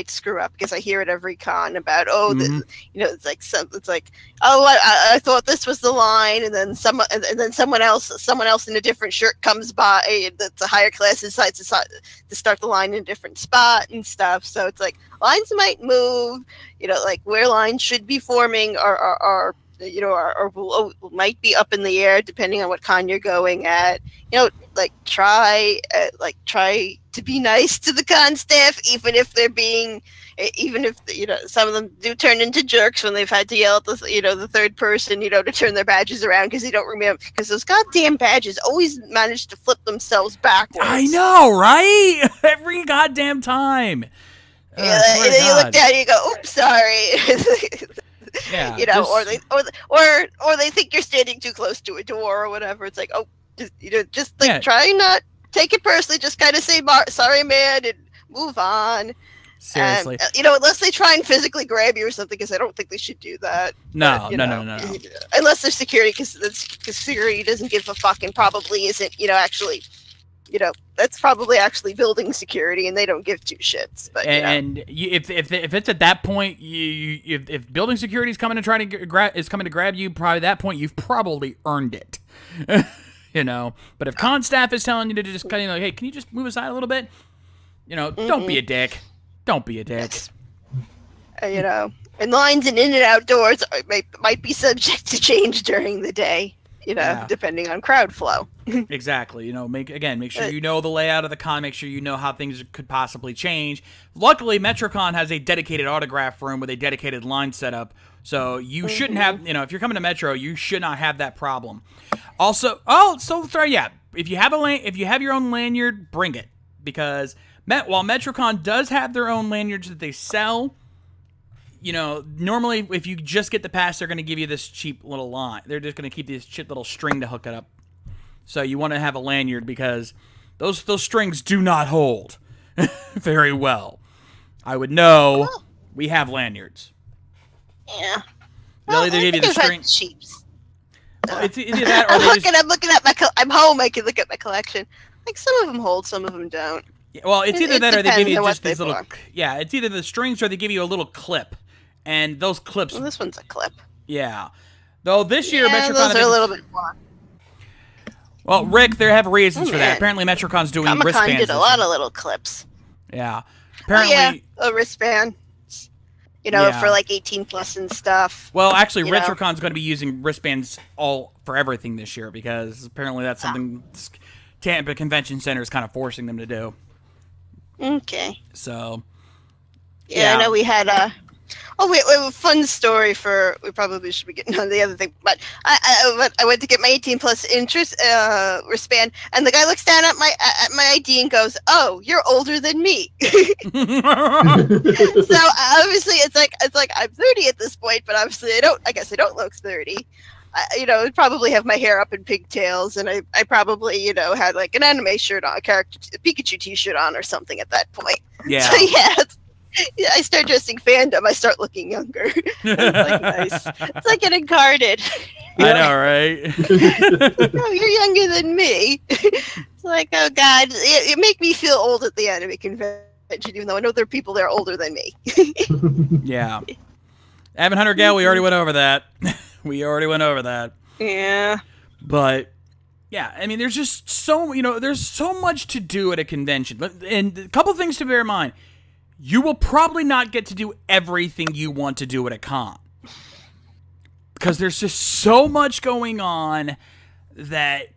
screw up, because I hear it every con about it's like I thought this was the line, and then someone else in a different shirt comes by that's a higher class decides to start the line in a different spot and stuff. So it's like lines might move, like where lines should be forming are might be up in the air depending on what con you're going at. Like try to be nice to the con staff, even if some of them do turn into jerks when they've had to yell at the third person, to turn their badges around because they don't remember, because those goddamn badges always manage to flip themselves backwards. I know, right? Every goddamn time. And then you look down and you go, oops, sorry. Yeah, or they think you're standing too close to a door or whatever. It's like, try not take it personally. Just kind of say, "Sorry, man," and move on. Seriously, and, unless they try and physically grab you or something, because I don't think they should do that. No. Unless they're security, because security doesn't give a fuck and probably isn't, actually. That's probably actually building security, and they don't give two shits. But if it's at that point, if building security is coming to grab you, probably at that point you've probably earned it. But if con staff is telling you to just kind of like, hey, can you just move aside a little bit? Don't be a dick. Don't be a dick. And lines in and out doors might be subject to change during the day. Depending on crowd flow. Exactly. Make sure you know the layout of the con. Make sure you know how things could possibly change. Luckily, Metrocon has a dedicated autograph room with a dedicated line setup, so you shouldn't have. If you're coming to Metro, you should not have that problem. Also, if you have your own lanyard, bring it, because while Metrocon does have their own lanyards that they sell. Normally, if you just get the pass, they're going to give you this cheap little line. They're just going to keep this cheap little string to hook it up. So you want to have a lanyard, because those strings do not hold very well. I would know. We have lanyards. Yeah. They'll either give you the string. Cheaps. It's either that, or I'm looking at I'm home. I can look at my collection. Like some of them hold, some of them don't. Yeah, well, it's either that or they give you just these little. For. Yeah, it's either the strings or they give you a little clip. And those clips. Well, this one's a clip. Yeah. Though this year, Metrocon. Those are a little bit more. Well, Rick, there have reasons for that. Apparently, Metrocon's doing wristbands. Comic-Con did a lot of little clips. Yeah. Apparently. A wristband. For like 18 plus and stuff. Well, actually, Metrocon's going to be using wristbands all for everything this year because apparently that's something Tampa Convention Center is kind of forcing them to do. Okay. So. Yeah, I know we had we have a fun story for. We probably should be getting on the other thing, but I went to get my 18+ interest wristband, and the guy looks down at my ID and goes, "Oh, you're older than me." So obviously, it's like I'm 30 at this point, but obviously I guess I don't look 30. I'd probably have my hair up in pigtails, and I probably had like an anime shirt on, a Pikachu T-shirt on, or something at that point. Yeah. So yeah, I start dressing fandom. I start looking younger. It's like nice. It's like getting carded. I know, right? Oh, you're younger than me. It's like, oh God, you make me feel old at the anime convention, even though I know there are people there older than me. Yeah. Evan Hunter Gale, we already went over that. Yeah. But yeah, I mean, there's just there's so much to do at a convention, and a couple things to bear in mind. You will probably not get to do everything you want to do at a con. Because there's just so much going on that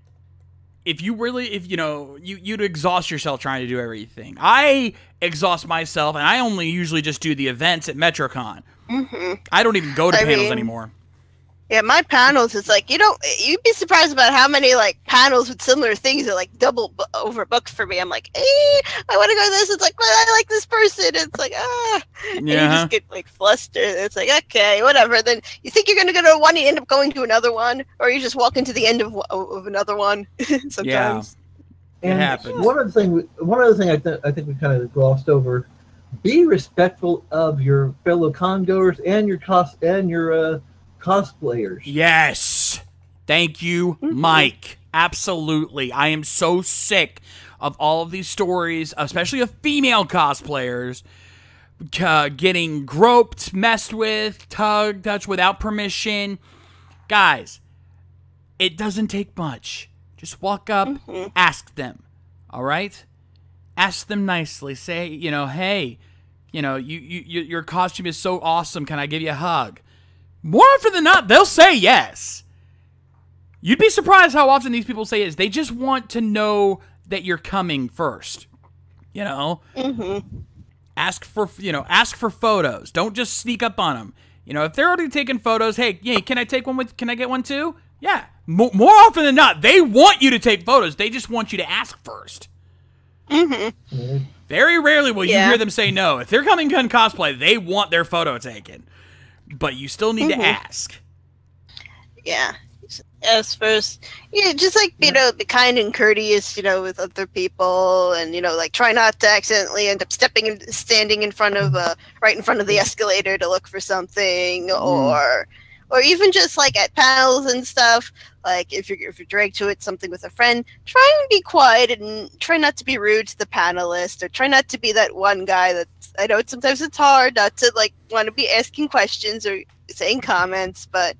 you'd exhaust yourself trying to do everything. I exhaust myself, and I only usually just do the events at Metrocon. Mm-hmm. I don't even go to panels anymore. Yeah, my panels, it's like, you'd be surprised about how many, like, panels with similar things are, like, double overbooked for me. I'm like, I want to go to this. It's like, well, I like this person. It's like, And you just get, like, flustered. It's like, okay, whatever. Then you think you're going to go to one, you end up going to another one, or you just walk into the end of another one sometimes. Yeah, it happens. One other thing I think we kind of glossed over, be respectful of your fellow con-goers and your cosplayers. Yes. Thank you, Mike. Absolutely. I am so sick of all of these stories, especially of female cosplayers getting groped, messed with, touched without permission. Guys, it doesn't take much. Just walk up, ask them. All right? Ask them nicely. Say, hey, your costume is so awesome. Can I give you a hug? More often than not, they'll say yes. You'd be surprised how often these people say yes. They just want to know that you're coming first. Ask for photos. Don't just sneak up on them. If they're already taking photos, hey, can I take one can I get one too? Yeah. More often than not, they want you to take photos. They just want you to ask first. Very rarely will you hear them say no. If they're coming on cosplay, they want their photo taken. But you still need to ask. Yeah. Ask first. Yeah, just like, be kind and courteous, with other people, and, like, try not to accidentally end up standing in front of, right in front of the escalator to look for something, or even just, like, at panels and stuff, like, if you're dragged to it, something with a friend, try and be quiet and try not to be rude to the panelist, or try not to be that one guy that's, I know sometimes it's hard not to, like, want to be asking questions or saying comments, but,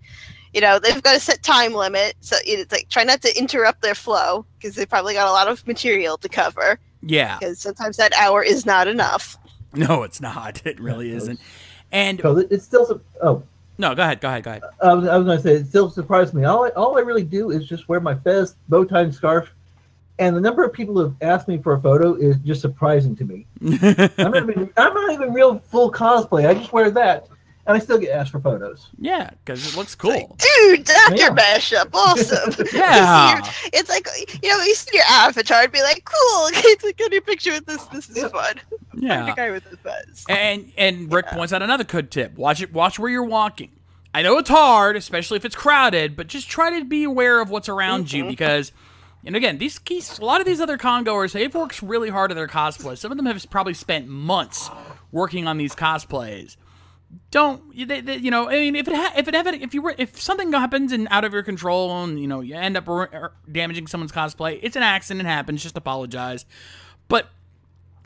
they've got a set time limit, so it's like, try not to interrupt their flow, because they've probably got a lot of material to cover. Yeah. Because sometimes that hour is not enough. No, it's not. It really isn't. And it's still... No, go ahead. I was going to say, it still surprised me. All I really do is just wear my fez, bow tie, and scarf. And the number of people who have asked me for a photo is just surprising to me. I'm not even real full cosplay. I just wear that, and I still get asked for photos. Yeah, because it looks cool. Like, dude, Dr. Mashup, awesome. Yeah. It's like, you see your avatar and be like, cool, it's like, get a picture with this. This is fun. Yeah. The guy with the fez. And Rick points out another good tip. Watch where you're walking. I know it's hard, especially if it's crowded, but just try to be aware of what's around you, because... And again, a lot of these other con-goers, they've worked really hard at their cosplays. Some of them have probably spent months working on these cosplays. If something happens and out of your control, and you end up damaging someone's cosplay, it's an accident. It happens. Just apologize, but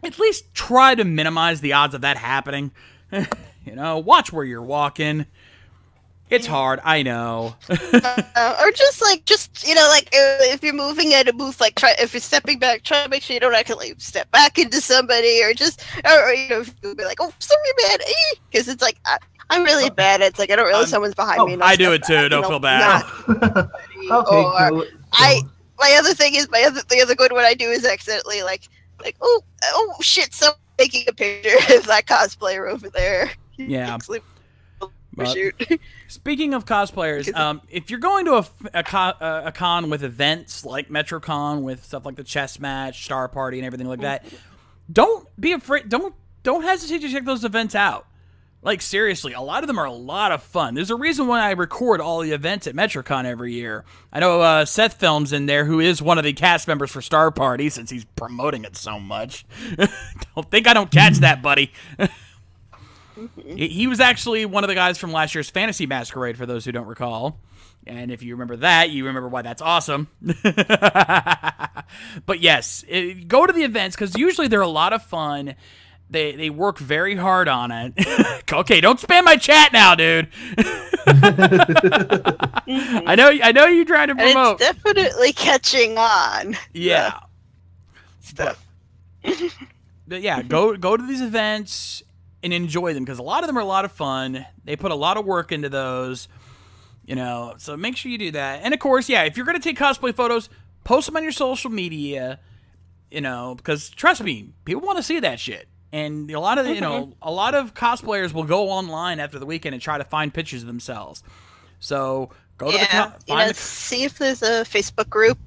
at least try to minimize the odds of that happening. Watch where you're walking. It's hard, I know. Or just if you're moving at a booth, if you're stepping back, try to make sure you don't accidentally step back into somebody, or you'll be like, oh, sorry, man, because it's like, I'm really bad. It's like I don't realize someone's behind me. And I do it too. Don't feel bad. Okay. My other thing is the other good one I do is accidentally like oh shit, someone taking a picture of that cosplayer over there. Yeah. But, shoot. Speaking of cosplayers, if you're going to a con with events like Metrocon with stuff like the chess match, Star Party, and everything like that, don't be afraid. Don't hesitate to check those events out. Like, seriously, a lot of them are a lot of fun. There's a reason why I record all the events at Metrocon every year. I know Seth Films in there, who is one of the cast members for Star Party, since he's promoting it so much. Don't think I don't catch that, buddy. He was actually one of the guys from last year's Fantasy Masquerade, for those who don't recall. And if you remember that, you remember why that's awesome. But yes, go to the events, because usually they're a lot of fun. They work very hard on it. Okay, don't spam my chat now, dude. I know you're trying to promote. And it's definitely catching on. Yeah. Stuff. But yeah, go to these events and enjoy them, because a lot of them are a lot of fun. They put a lot of work into those, so make sure you do that. And of course, yeah, if you're going to take cosplay photos, post them on your social media, because trust me, people want to see that shit. And a lot of a lot of cosplayers will go online after the weekend and try to find pictures of themselves. So go to the see if there's a Facebook group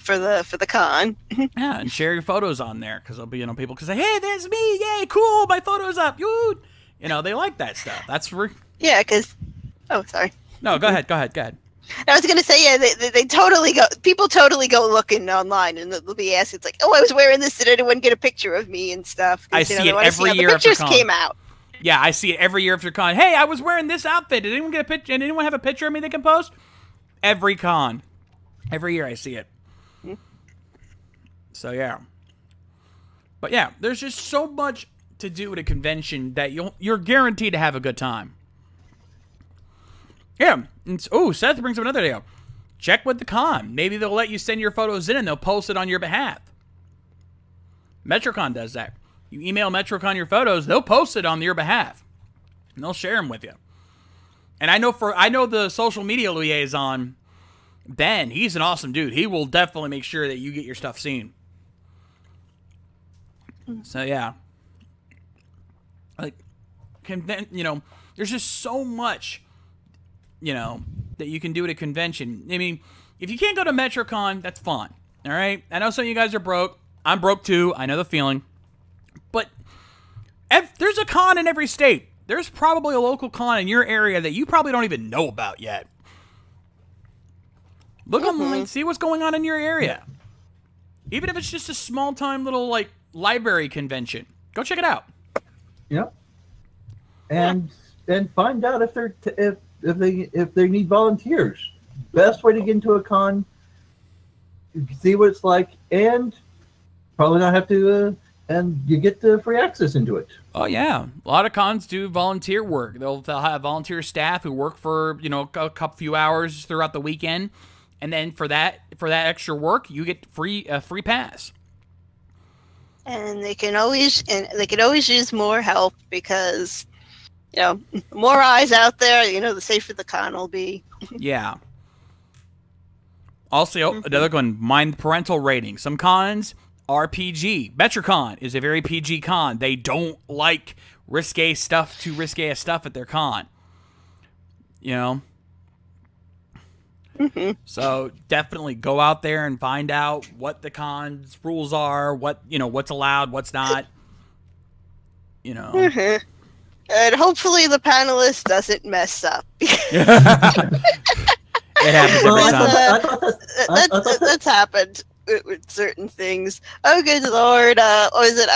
for the con. Yeah, and share your photos on there, because there'll be people can say, "Hey, there's me! Yay, cool! My photo's up!" They like that stuff. That's yeah, because sorry. No, go ahead. I was gonna say, yeah, they totally go. People totally go looking online, and they'll be asked. It's like, oh, I was wearing this. Did anyone get a picture of me and stuff? I see it every year. The pictures came out. Yeah, I see it every year after con. Hey, I was wearing this outfit. Did anyone get a picture? Did anyone have a picture of me they can post? Every con, every year I see it. So yeah, but yeah, there's just so much to do at a convention that you're guaranteed to have a good time. Yeah. Seth brings up another deal. Check with the con. Maybe they'll let you send your photos in and they'll post it on your behalf. Metrocon does that. You email Metrocon your photos, they'll post it on your behalf. And they'll share them with you. And I know the social media liaison, Ben, he's an awesome dude. He will definitely make sure that you get your stuff seen. So yeah. There's just so much that you can do at a convention. I mean, if you can't go to Metrocon, that's fine. All right? I know some of you guys are broke. I'm broke too. I know the feeling. But there's a con in every state. There's probably a local con in your area that you probably don't even know about yet. Look online, see what's going on in your area. Even if it's just a small-time little, library convention. Go check it out. Yep. And find out if they need volunteers. Best way to get into a con, see what it's like, and probably not have to, and you get the free access into it. Oh yeah, a lot of cons do volunteer work. They'll have volunteer staff who work for a few hours throughout the weekend, and then for that extra work, you get a free pass. And they can always use more help, because more eyes out there, the safer the con will be. Yeah. Also, another one, mind parental rating. Some cons are PG. Metrocon is a very PG con. They don't like too risque stuff at their con. So definitely go out there and find out what the con's rules are, what's allowed, what's not. And hopefully the panelist doesn't mess up. It happens every time. That's happened with certain things. Oh, good Lord! Was it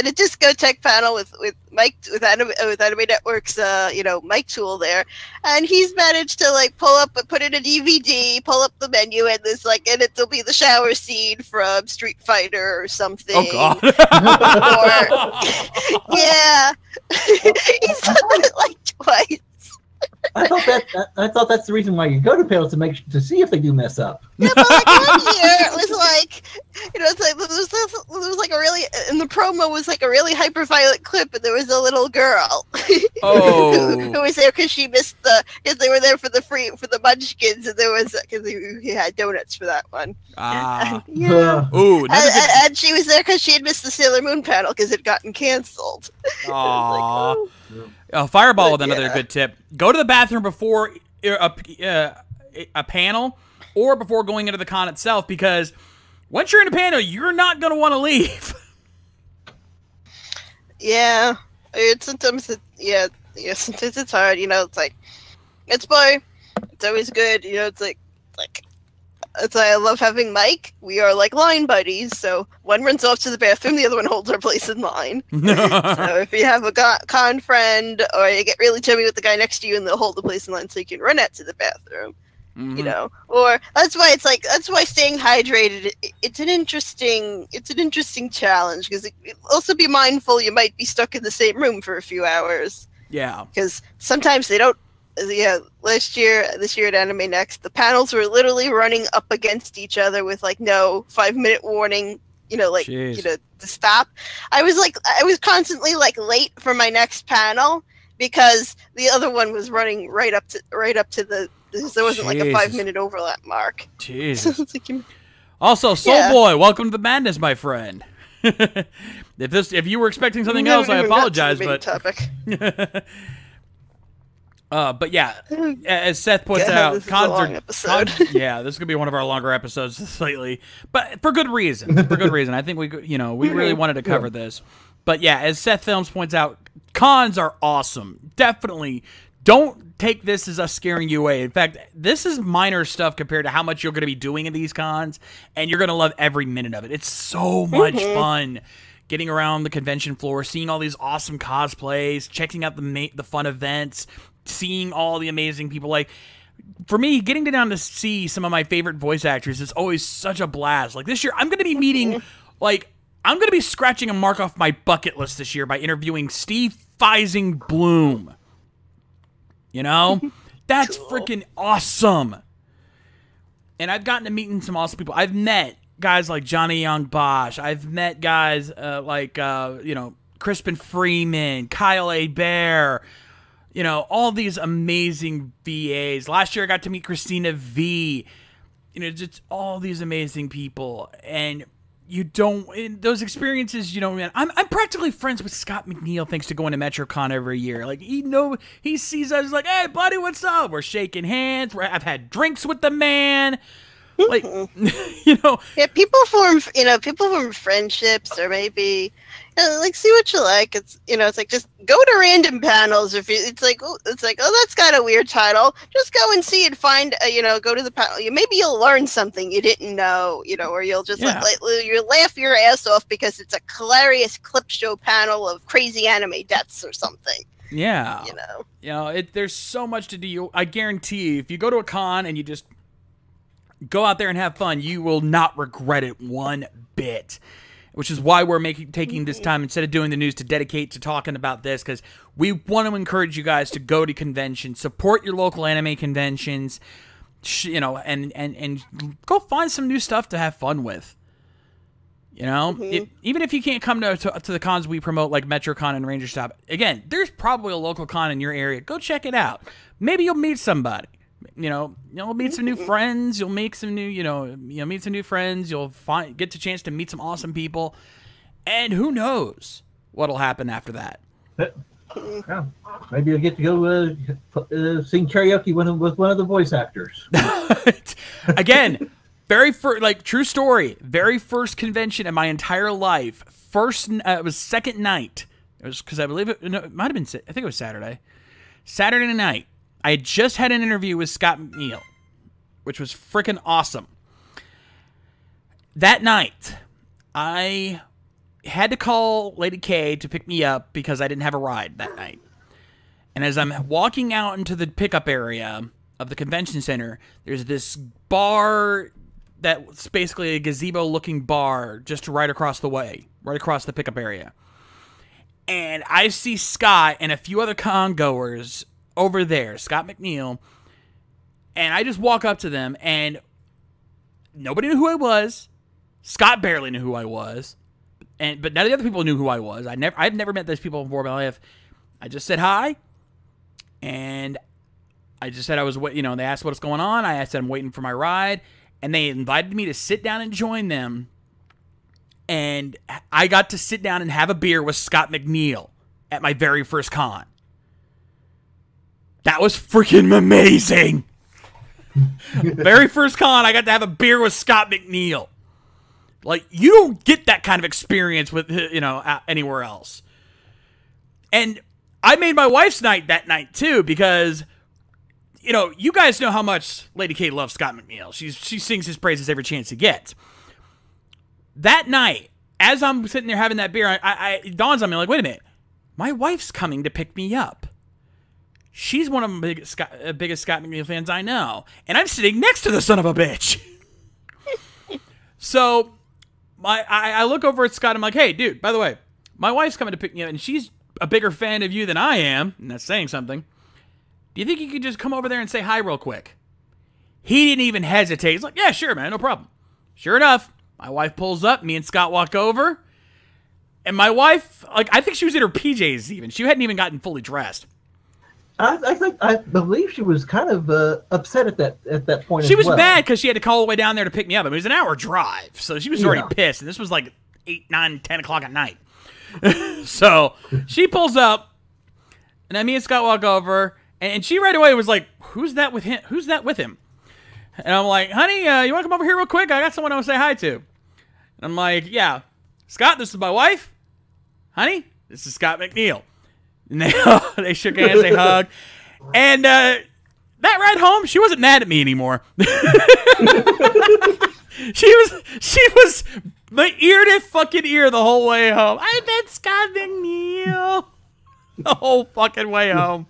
a Disco Tech panel with Mike with Anime Network's Mike Tool there, and he's managed to put in a DVD, pull up the menu, and and it'll be the shower scene from Street Fighter or something. Oh God! Yeah, he's done it twice. I thought that's the reason why you go to panels to see if they do mess up. Yeah, but like 1 year, it was like, it's like there was like a really, in the promo was like a really hyper-violent clip, and there was a little girl. Oh. who was there because she missed because they were there for the Munchkins, and there was, because he had donuts for that one. Ah. Yeah. Ooh. And she was there because she had missed the Sailor Moon panel because it had gotten canceled. Aw. Like, Fireball But, with another yeah. good tip. Go to the bathroom before a panel or before going into the con itself, because once you're in a panel, you're not going to want to leave. Yeah, sometimes it's hard. It's like it's always good. It's like I love having Mike. We are like line buddies, so one runs off to the bathroom, the other one holds our place in line. So if you have a con friend, or you get really chummy with the guy next to you, and they'll hold the place in line so you can run out to the bathroom. Or that's why staying hydrated, it's an interesting challenge, because also be mindful you might be stuck in the same room for a few hours. Yeah. Because sometimes they don't. Yeah, this year at Anime Next, the panels were literally running up against each other with like no 5-minute warning, to stop. I was constantly like late for my next panel because the other one was running right up to the. There wasn't like a 5-minute overlap mark. Jesus. Like, Also, Soul Boy, welcome to the madness, my friend. If you were expecting something else, I apologize, but topic. But yeah, as Seth points out, this is a long episode. Yeah, this is gonna be one of our longer episodes lately, but for good reason. I think we really wanted to cover this. But yeah, as Seth Films points out, cons are awesome. Definitely don't take this as us scaring you away. In fact, this is minor stuff compared to how much you're going to be doing in these cons, and you're going to love every minute of it. It's so much fun getting around the convention floor, seeing all these awesome cosplays, checking out the fun events, seeing all the amazing people. Like, for me, getting down to see some of my favorite voice actors is always such a blast. Like, this year, I'm going to be meeting, I'm going to be scratching a mark off my bucket list this year by interviewing Steve Feising Bloom. That's freaking awesome. And I've gotten to meeting some awesome people. I've met guys like Johnny Young Bosch. I've met guys like Crispin Freeman, Kyle A. Bear, all these amazing VAs. Last year I got to meet Christina V. Just all these amazing people. And in those experiences, man, I'm practically friends with Scott McNeil thanks to going to Metrocon every year. Like, he sees us like, hey, buddy, what's up? We're shaking hands. I've had drinks with the man. Like, Yeah, people form friendships, or maybe, see what you like. It's, it's like, just go to random panels. It's like, oh, that's got a weird title. Just go and see and find, go to the panel. Maybe you'll learn something you didn't know, or you'll just you'll laugh your ass off because it's a hilarious clip show panel of crazy anime deaths or something. Yeah. There's so much to do. I guarantee you, if you go to a con and you just go out there and have fun, you will not regret it one bit. Which is why we're taking this time, instead of doing the news, to dedicate to talking about this, because we want to encourage you guys to go to conventions, support your local anime conventions, and go find some new stuff to have fun with. Even if you can't come to the cons we promote, like Metrocon and Ranger Stop, again, there's probably a local con in your area. Go check it out. Maybe you'll meet somebody. You'll meet some new friends. You'll make some new, meet some new friends. You'll get the chance to meet some awesome people, and who knows what'll happen after that. Yeah. Maybe you'll get to go sing karaoke with one of the voice actors. Again, true story. Very first convention in my entire life. It was second night. It was because I believe it might have been. I think it was Saturday. Saturday night. I had just had an interview with Scott McNeil, which was freaking awesome. That night, I had to call Lady K to pick me up because I didn't have a ride that night. And as I'm walking out into the pickup area of the convention center, there's this bar that's basically a gazebo-looking bar just right across the way, right across the pickup area. And I see Scott and a few other con-goers over there, Scott McNeil, and I just walk up to them, and nobody knew who I was. Scott barely knew who I was, but none of the other people knew who I was. I've never met those people before in my life. I just said hi, and I just said I was, they asked what's going on. I said I'm waiting for my ride, and they invited me to sit down and join them. And I got to sit down and have a beer with Scott McNeil at my very first con. That was freaking amazing. Very first con, I got to have a beer with Scott McNeil. Like, you don't get that kind of experience with, anywhere else. And I made my wife's night that night, too, because, you guys know how much Lady K loves Scott McNeil. She sings his praises every chance he gets. That night, as I'm sitting there having that beer, it dawns on me, like, wait a minute. My wife's coming to pick me up. She's one of the biggest Scott McNeil fans I know. And I'm sitting next to the son of a bitch. So, I look over at Scott. I'm like, hey, dude, by the way, my wife's coming to pick me up, and she's a bigger fan of you than I am. And that's saying something. Do you think you could just come over there and say hi real quick? He didn't even hesitate. He's like, yeah, sure, man, no problem. Sure enough. My wife pulls up. Me and Scott walk over. And my wife, I think she was in her PJs even. She hadn't even gotten fully dressed. I believe she was kind of upset at that point. She was mad because she had to call all the way down there to pick me up. I mean, it was an hour drive. So she was already pissed. And this was like 8, 9, 10 o'clock at night. So she pulls up. And then me and Scott walk over. And she right away was like, who's that with him? Who's that with him? And I'm like, honey, you want to come over here real quick? I got someone I want to say hi to. And I'm like, yeah. Scott, this is my wife. Honey, this is Scott McNeil. And they shook hands, they hugged. And that ride home, she wasn't mad at me anymore. She was my ear to fucking ear the whole way home. I met Scott McNeil the whole fucking way home.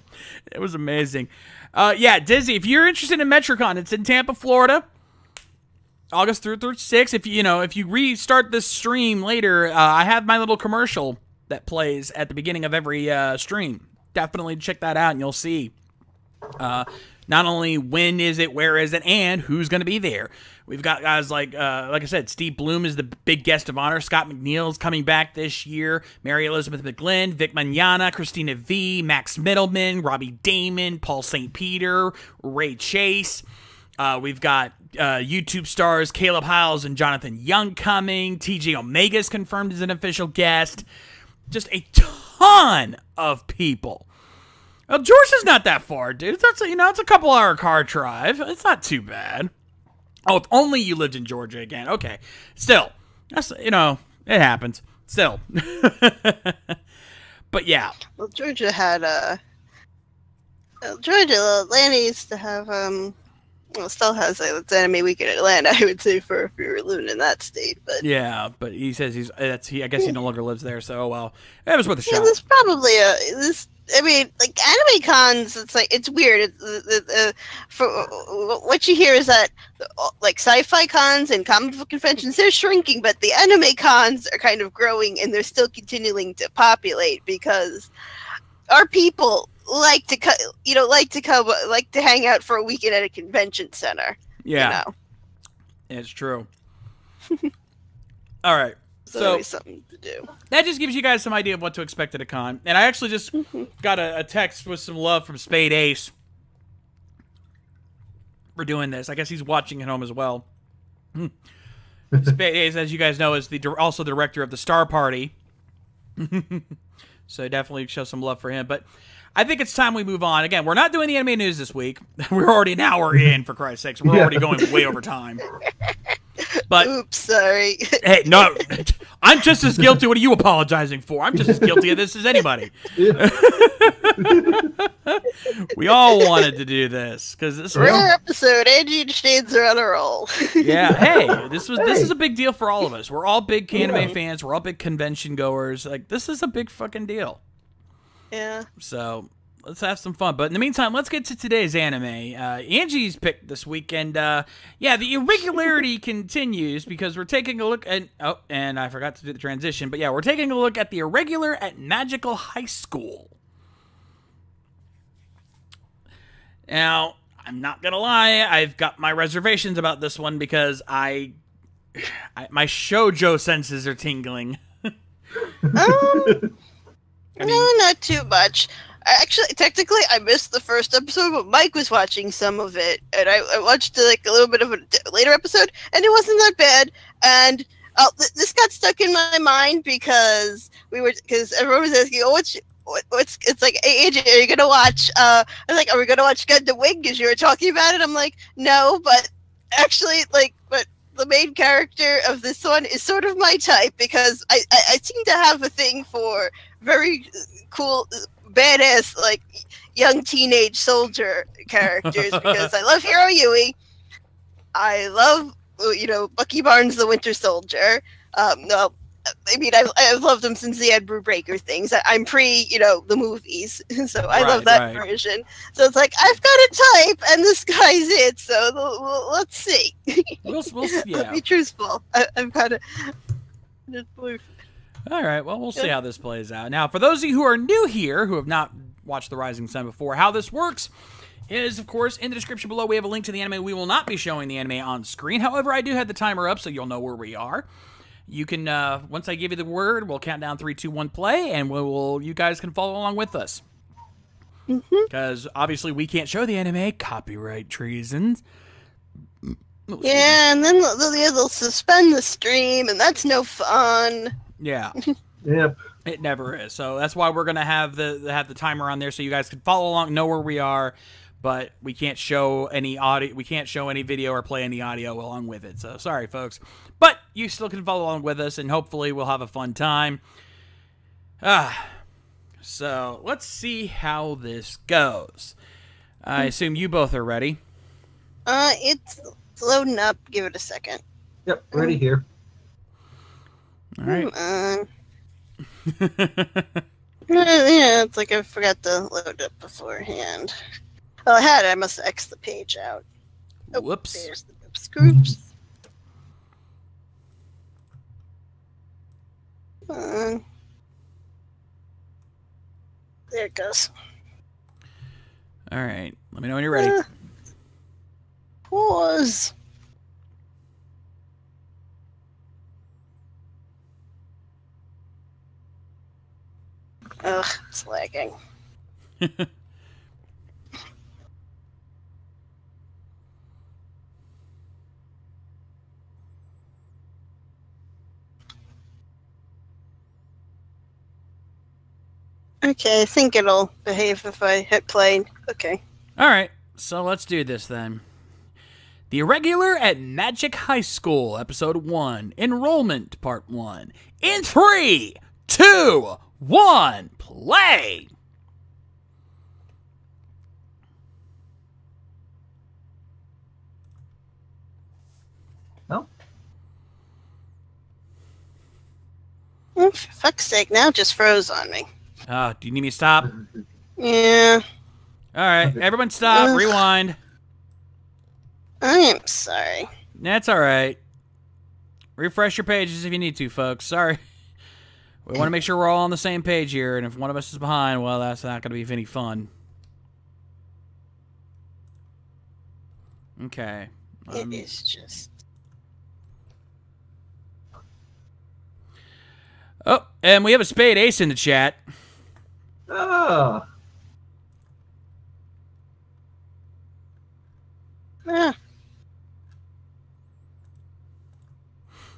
It was amazing. Yeah, Dizzy, if you're interested in Metrocon, it's in Tampa, Florida. August 3rd through 6th. If you restart this stream later, I have my little commercial that plays at the beginning of every stream. Definitely check that out, and you'll see not only when is it, where is it, and who's going to be there. We've got guys like I said, Steve Bloom is the big guest of honor. Scott McNeil's coming back this year. Mary Elizabeth McGlynn, Vic Mignogna, Christina V, Max Middleman, Robbie Damon, Paul St. Peter, Ray Chase. We've got YouTube stars Caleb Hiles and Jonathan Young coming. TJ Omega's confirmed as an official guest. Just a ton of people. Well, Georgia's not that far, dude. It's a couple-hour car drive. It's not too bad. Oh, if only you lived in Georgia again. Okay. Still, that's, it happens. Still. But yeah. Well, Georgia had Atlanta used to have still has its anime week in Atlanta, I would say, for if you were living in that state. But yeah, but he says I guess he no longer lives there, so oh well. It was worth a shot. There's probably like anime cons, it's weird. For what you hear is that like sci-fi cons and comic book conventions, they're shrinking, but the anime cons are kind of growing, and they're still continuing to populate because our people like to hang out for a weekend at a convention center. Yeah, it's true. All right. So always something to do. That just gives you guys some idea of what to expect at a con. And I actually just got a text with some love from Spade Ace for doing this. I guess he's watching at home as well. Spade Ace, as you guys know, is also the director of the Star Party. So definitely show some love for him. But I think it's time we move on. Again, we're not doing the anime news this week. We're already an hour in, for Christ's sakes. We're already going way over time. But oops, sorry. Hey, no, I'm just as guilty. What are you apologizing for? I'm just as guilty of this as anybody. We all wanted to do this because this rare episode. Angie and Shades are on a roll. Yeah, hey, this is a big deal for all of us. We're all big anime fans. We're all big convention goers. Like, this is a big fucking deal. Yeah. So let's have some fun. But in the meantime, let's get to today's anime. Angie's picked this week, and yeah, the irregularity continues because we're taking a look at. Oh, and I forgot to do the transition, but yeah, we're taking a look at the irregular at Magical High School. Now, I'm not gonna lie, I've got my reservations about this one because my shoujo senses are tingling. No, not too much. Actually, technically, I missed the first episode, but Mike was watching some of it, and I watched like a little bit of a later episode, and it wasn't that bad. And this got stuck in my mind because everyone was asking, "Oh, what's?" It's like, "Hey, Angie, are you gonna watch?" I was like, "Are we gonna watch Gundam Wing?" Because you were talking about it. I'm like, "No," but actually, but the main character of this one is sort of my type because I seem to have a thing for very cool, badass, like young teenage soldier characters because I love Hiro Yui. I love, Bucky Barnes, the Winter Soldier. No, I mean, I've loved him since the Ed Brubaker things. I'm pre, the movies, so I love that version. So it's like I've got a type, and this guy's it. So let's see. We'll yeah. I'll be truthful. I've got a boyfriend. All right, well, we'll see how this plays out. Now, for those of you who are new here, who have not watched The Rising Sun before, how this works is, of course, in the description below, we have a link to the anime. We will not be showing the anime on screen. However, I do have the timer up, so you'll know where we are. You can, once I give you the word, we'll count down 3, 2, 1, play, and you guys can follow along with us. Because, obviously, we can't show the anime. Copyright reasons. Yeah, and then they'll suspend the stream, and that's no fun. Yeah. Yep. It never is. So that's why we're gonna have the timer on there so you guys can follow along, know where we are, but we can't show any audio, we can't show any video or play any audio along with it. So sorry, folks, but you still can follow along with us, and hopefully we'll have a fun time. So let's see how this goes. I assume you both are ready. It's loading up. Give it a second. Yep, ready here. All right. Yeah, it's like I forgot to load up beforehand. Oh, I had it. I must X the page out. Oh, Whoops. There's the oops groups. There it goes. All right. Let me know when you're ready. Pause. Ugh, it's lagging. Okay, I think it'll behave if I hit play. Okay. All right. So let's do this then. The Irregular at Magic High School, Episode 1, Enrollment, Part 1. In 3, 2, 1, play! No? Oh, for fuck's sake, now it just froze on me. Do you need me to stop? Yeah. All right, everyone stop, rewind. I am sorry. That's all right. Refresh your pages if you need to, folks. Sorry. We want to make sure we're all on the same page here, and if one of us is behind, well, that's not going to be any fun. Okay. It is just... Oh, and we have a Spade Ace in the chat. Oh. Yeah.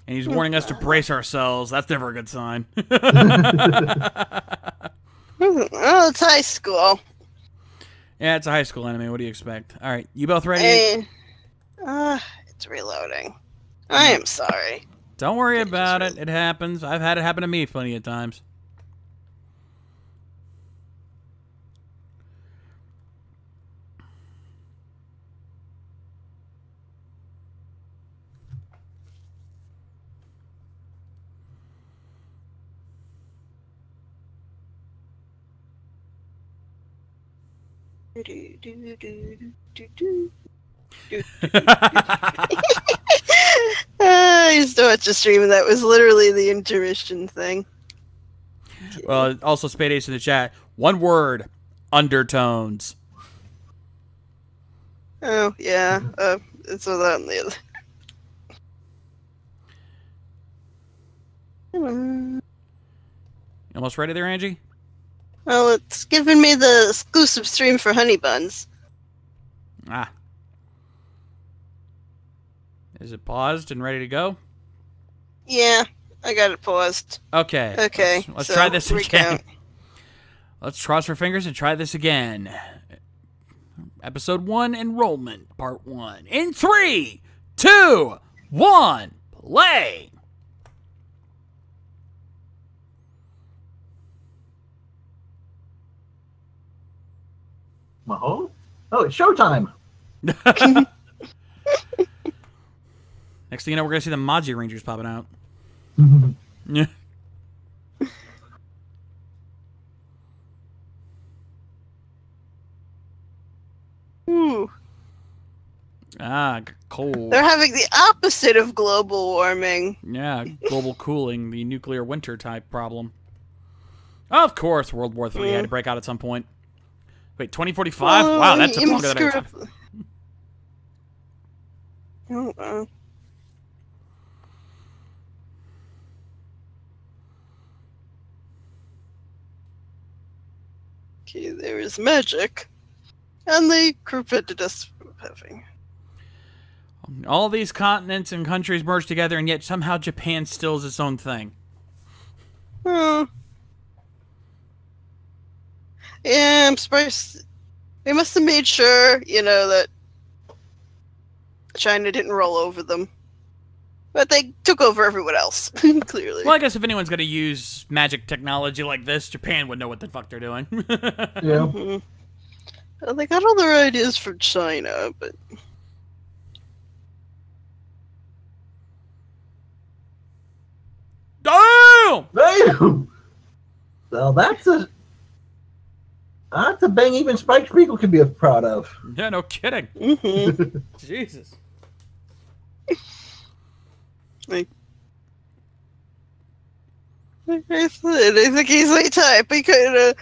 And he's warning us to brace ourselves. That's never a good sign. Oh, it's high school. Yeah, it's a high school anime. What do you expect? All right, you both ready? It's reloading. I am sorry. Don't worry about it. It happens. I've had it happen to me plenty of times. I used to watch a stream and that was literally the intermission thing. Well, also Spade Ace in the chat. One word: undertones. Oh, yeah. It's with that on the other. You almost ready there, Angie? Well, it's giving me the exclusive stream for honey buns. Ah. Is it paused and ready to go? Yeah, I got it paused. Okay. Okay. Let's so try this recount. again. Let's cross our fingers and try this again. Episode 1, Enrollment, Part 1. In 3, 2, 1, play! Oh, it's showtime. Next thing you know, we're going to see the Magi Rangers popping out. Yeah. Ooh. Ah, cold. They're having the opposite of global warming. Yeah, global cooling, the nuclear winter type problem. Of course, World War III had to break out at some point. Wait, 2045? Oh, wow, that took longer than I screw expected. Oh, wow. Okay, there is magic. And they prevented us from having. All these continents and countries merged together, and yet somehow Japan still is its own thing. Oh. Yeah, I'm surprised. They must have made sure, that China didn't roll over them. But they took over everyone else, clearly. Well, I guess if anyone's going to use magic technology like this, Japan would know what the fuck they're doing. Yeah. Mhm. Well, they got all their ideas from China, but... Damn! Damn! So that's a bang even Spike Spiegel can be proud of. Yeah, no kidding. Mm-hmm. Jesus. I think he's the type. He kind of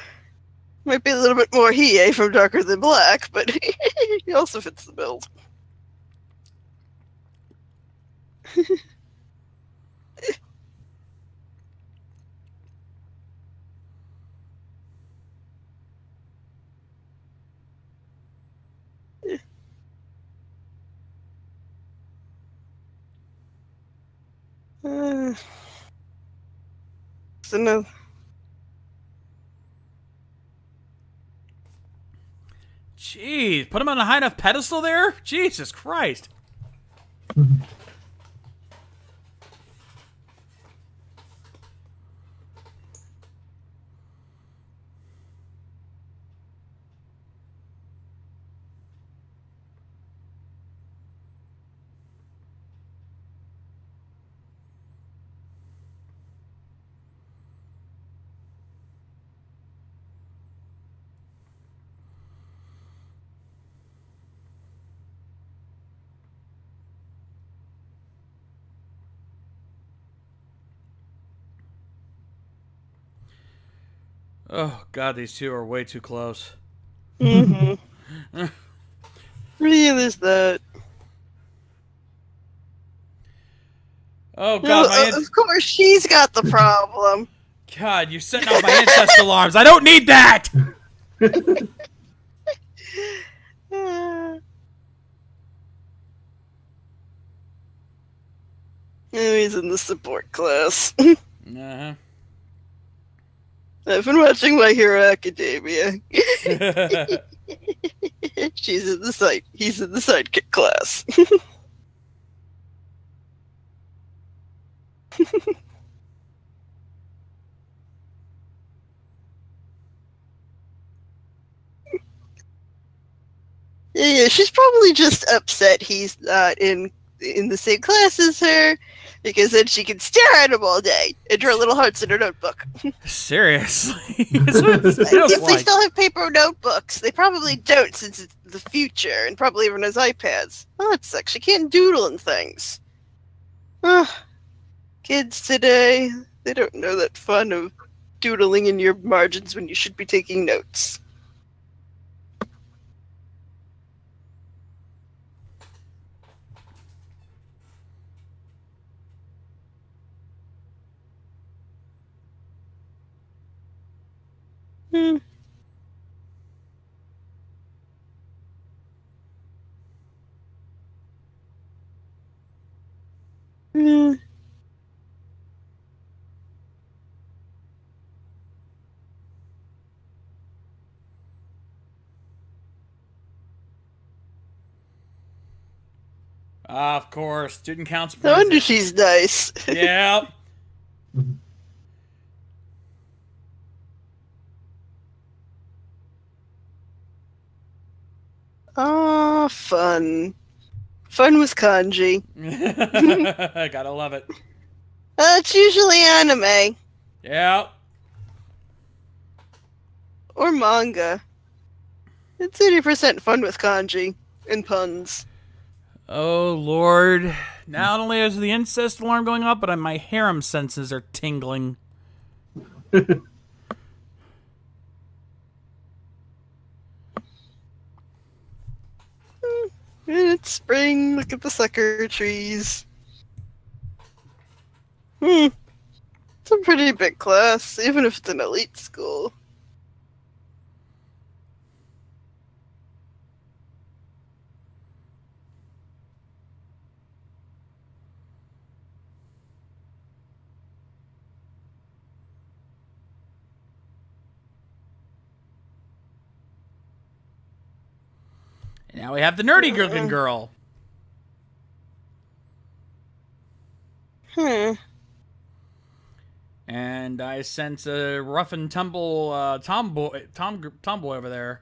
might be a little bit more Hiei from Darker Than Black, but he also fits the build. So no. Jeez, put him on a high enough pedestal there? Jesus Christ. Oh, God, these two are way too close. Mm-hmm. Real is that? Oh, God, Well, of course, she's got the problem. God, you're setting off my ancestor alarms. I don't need that! He's in the support class. Uh-huh. I've been watching My Hero Academia. He's in the sidekick class. Yeah, she's probably just upset he's not in the same class as her, because then she can stare at him all day and draw little hearts in her notebook. Seriously? That's what it feels If they like. still have paper notebooks, they probably don't, since it's the future, and probably everyone has iPads. Oh, that sucks. She can't doodle and things. Kids today, they don't know that fun of doodling in your margins when you should be taking notes. Hmm. Hmm. Of course, student council No wonder president. she's nice. Yep. Oh, fun. Fun with kanji. Gotta love it. It's usually anime Yep. or manga. It's 80% fun with kanji and puns. Oh, Lord. Not only is the incest alarm going off, but my harem senses are tingling. It's spring. Look at the sucker trees. It's a pretty big class, even if it's an elite school. And now we have the nerdy-looking girl. And I sense a rough and tumble tomboy over there.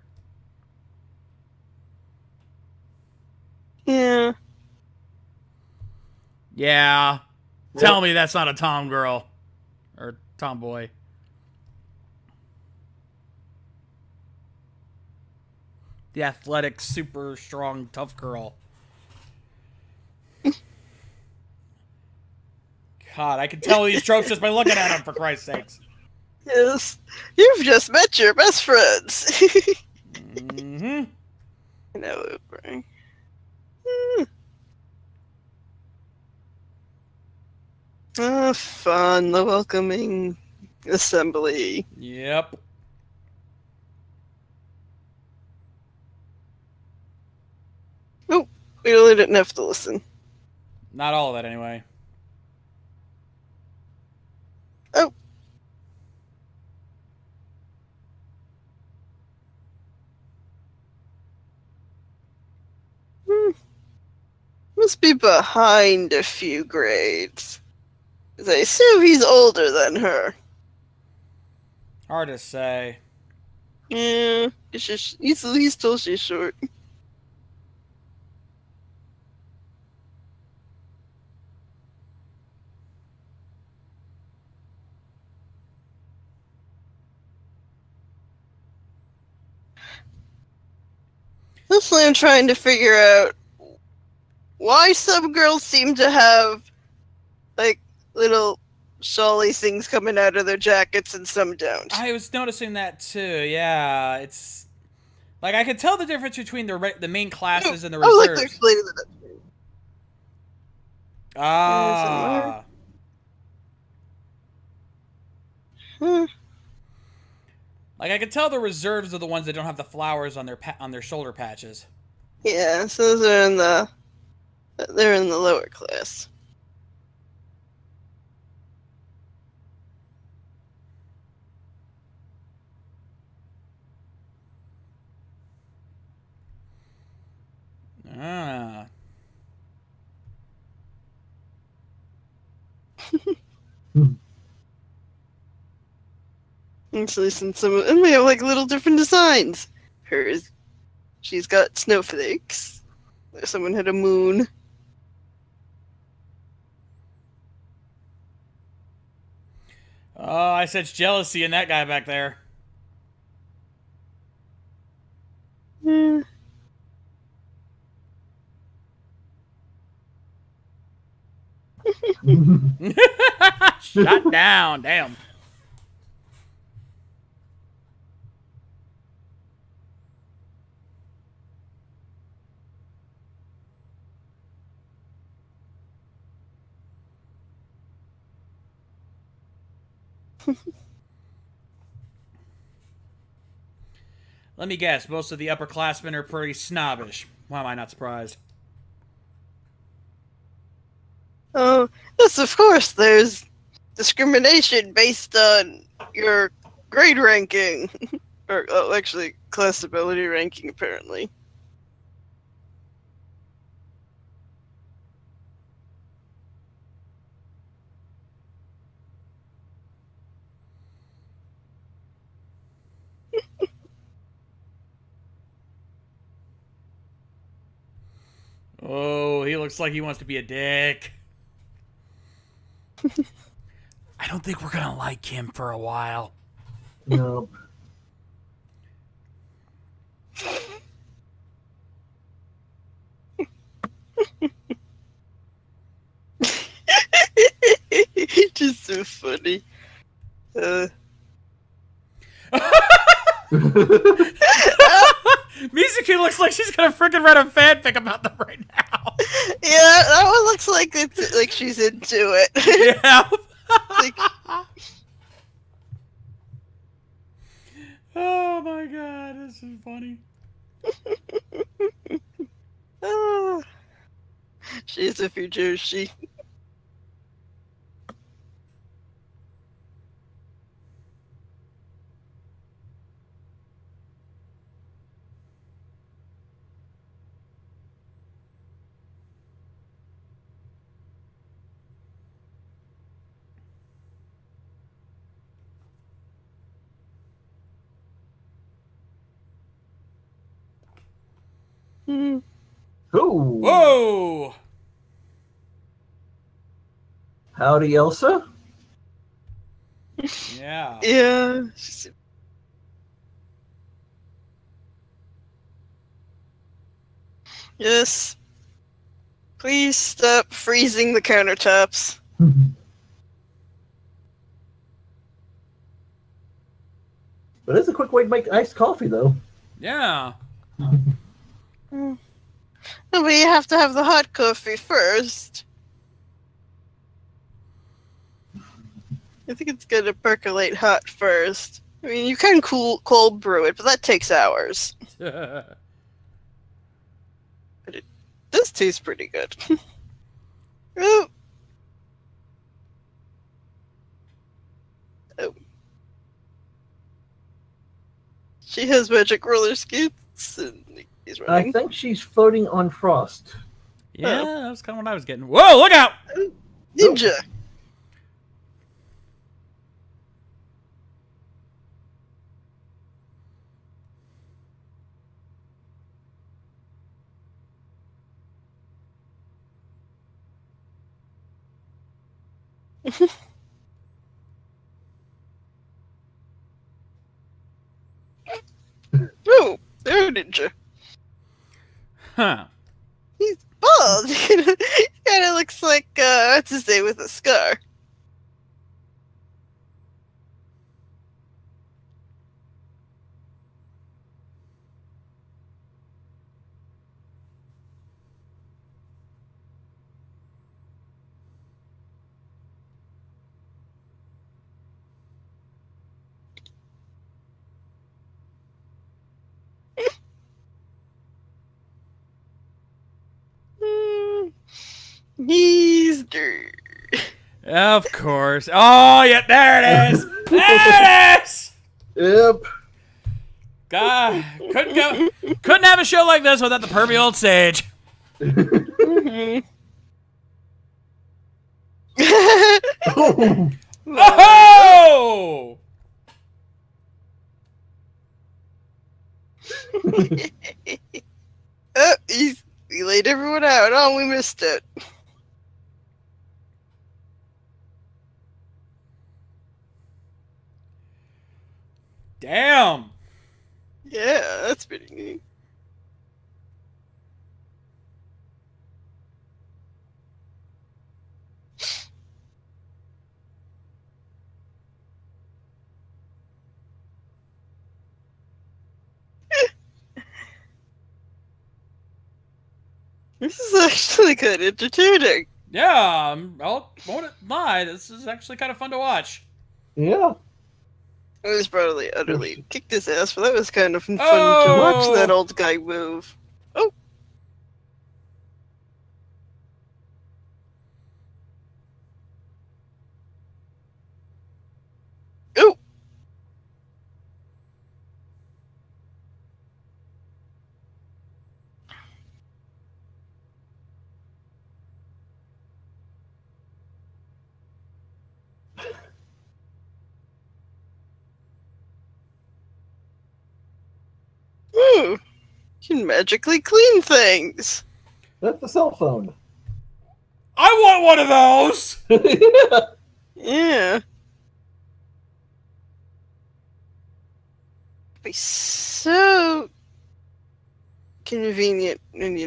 Yeah. Yeah. Tell me that's not a tom girl. Or tomboy. The athletic, super strong, tough girl. God, I can tell these tropes just by looking at them, for Christ's sakes. Yes. You've just met your best friends. Mm-hmm. No, oh, fun. The welcoming assembly. Yep. Oh, we really didn't have to listen. Not all of that, anyway. Oh. Must be behind a few grades. 'Cause I assume he's older than her. Hard to say. Yeah, he's told she's short. Mostly I'm trying to figure out why some girls seem to have, like, little shawly things coming out of their jackets and some don't. I was noticing that too. Yeah, it's like I could tell the difference between the main classes and the I would like to reserves. explain that. Ah. Like I could tell the reserves are the ones that don't have the flowers on their shoulder patches. Yeah, so those are they're in the lower class. Ah. Actually, since and we have like little different designs. Hers, she's got snowflakes. Someone had a moon. Oh, I sense jealousy in that guy back there. Yeah. Shut down, damn. Let me guess, most of the upperclassmen are pretty snobbish. Why am I not surprised? Oh, yes, of course. There's discrimination based on your grade ranking. Or, actually, class ability ranking, apparently. Oh, he looks like he wants to be a dick. I don't think we're gonna like him for a while. No. Just so funny. Mizuki looks like she's gonna freaking write a fanfic about them right now. Yeah, that one looks like it's like she's into it. Yeah. Like, oh my god, this is funny. She's a future she. Ooh. Whoa! Howdy, Elsa. Yeah. Yeah. Yes. Please stop freezing the countertops. But it's a quick way to make iced coffee, though. Yeah. No, but you have to have the hot coffee first. I think it's gonna percolate hot first. I mean, you can cold brew it, but that takes hours. But it does taste pretty good. Oh. Oh. She has magic roller skates, and he's I running. think she's floating on frost. Yeah, that was kind of what I was getting. Whoa, look out! Ninja! Oh, there, Ninja. Huh. He's bald. He kind of looks like, what's his name with a scar. He's dirt. Of course. Oh, yeah, there it is! There it is! Yep. God, couldn't have a show like this without the pervy old sage. Oh. Oh! Oh, he laid everyone out. Oh, we missed it. Damn. Yeah, that's pretty neat. This is actually kind of entertaining. Yeah, I won't lie. This is actually kind of fun to watch. Yeah. It was probably utterly kicked his ass, but that was kind of fun to watch that Oh! old guy move. Oh. Oh. You can magically clean things. That's the cell phone. I want one of those! Yeah. Be so convenient, and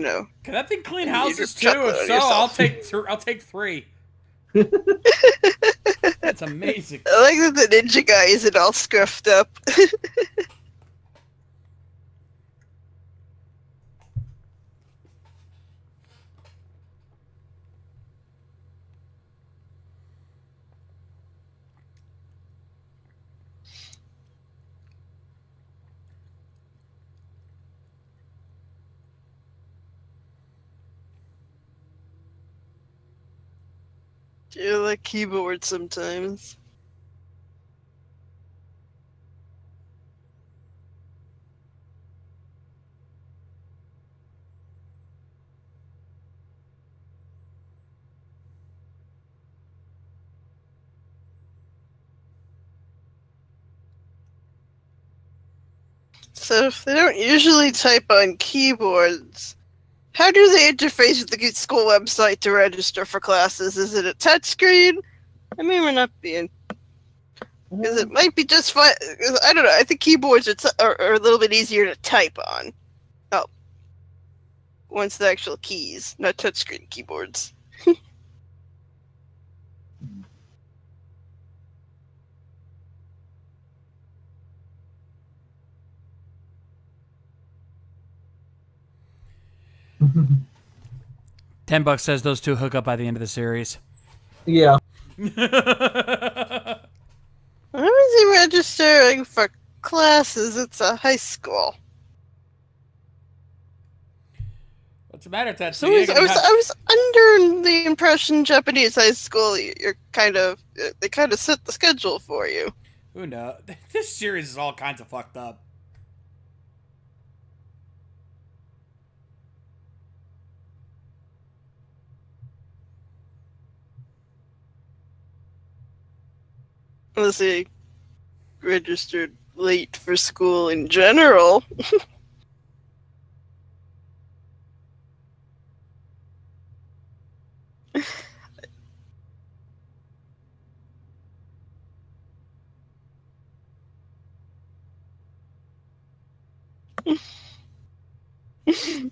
Can that thing clean and you houses just too? chuckle If on so, yourself. I'll take 3. That's amazing. I like that the ninja guy isn't all scruffed up. You like keyboard sometimes. So if they don't usually type on keyboards, how do they interface with the school website to register for classes? Is it a touchscreen? I mean, we're not being... Because it might be just fine. I don't know. I think keyboards are a little bit easier to type on. Oh. Once the actual keys, not touchscreen keyboards. $10 says those two hook up by the end of the series. Yeah. Why is he registering for classes? It's a high school. What's the matter, Tetsu? So I was under the impression Japanese high school, you're they kind of set the schedule for you. Who knows? This series is all kinds of fucked up. Unless they registered late for school in general.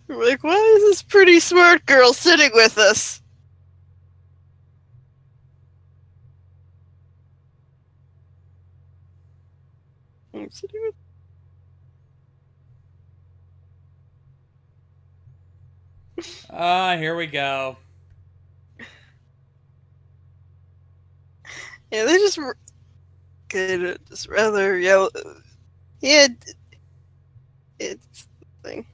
Like, why is this pretty smart girl sitting with us? I'm sitting with... Here we go. Yeah, they just just rather yell. Yeah, it's the thing.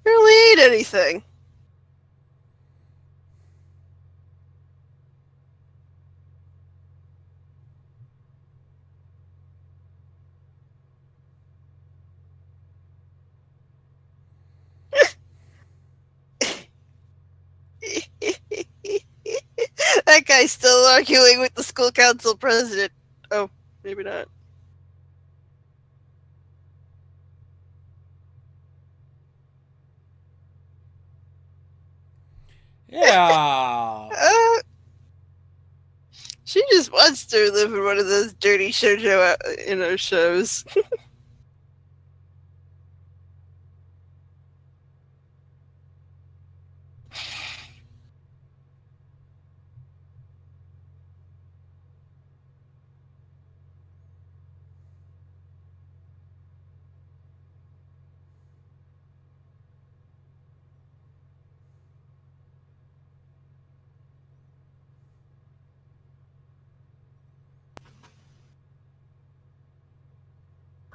Barely ate anything. That guy's still arguing with the school council president. Oh, maybe not. Yeah. She just wants to live in one of those dirty shoujo, shows.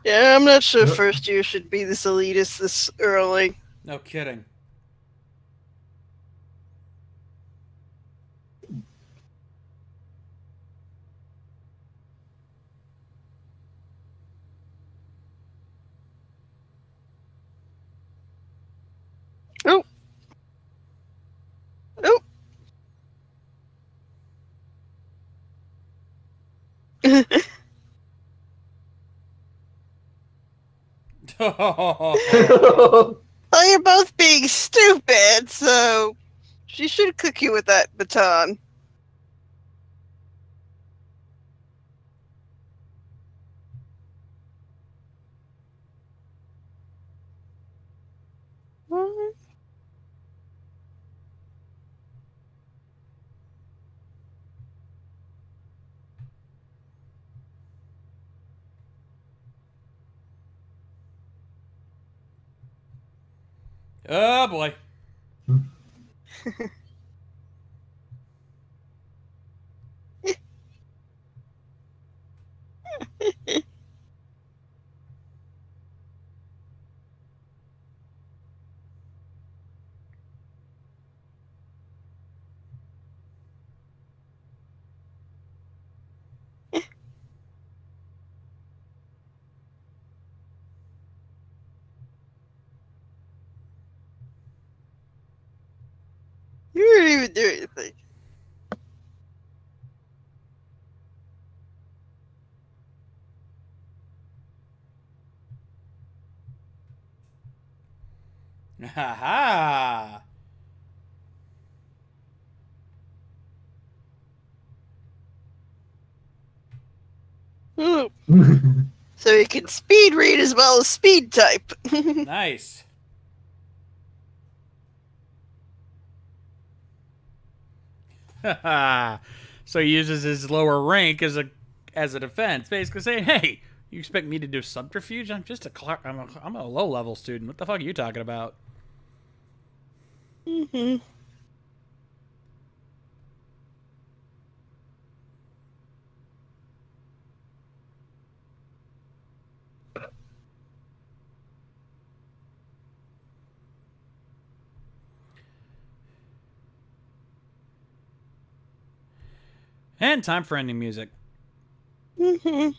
Yeah, I'm not sure first year should be this elitist this early. No kidding. Oh. Oh. Well, you're both being stupid, so she should cook you with that baton. What? Oh boy. You didn't even do anything. Ha ha. Oh. So he can speed read as well as speed type. Nice. So he uses his lower rank as a defense, basically saying, "Hey, you expect me to do subterfuge? I'm just I'm a low level student. What the fuck are you talking about?" Mm-hmm. And time for ending music. Mm-hmm.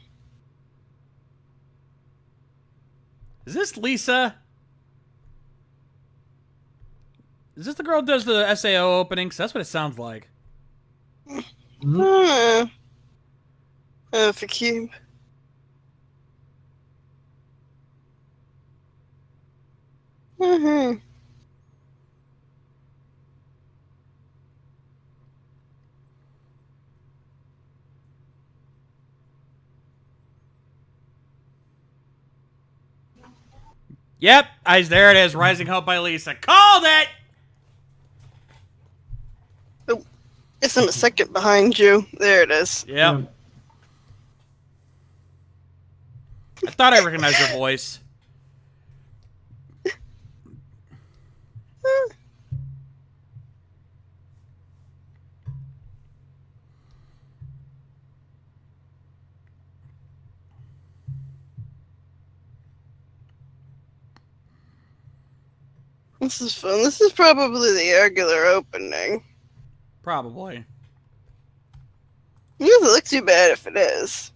Is this Lisa? Is this the girl who does the SAO openings? That's what it sounds like. Oh, for cube. Mm-hmm. Yep, there it is. Rising Hope by Lisa. Called it! Oh, guess I'm a second behind you. There it is. Yep. I thought I recognized your voice. This is fun. This is probably the regular opening. Probably. It doesn't look too bad if it is.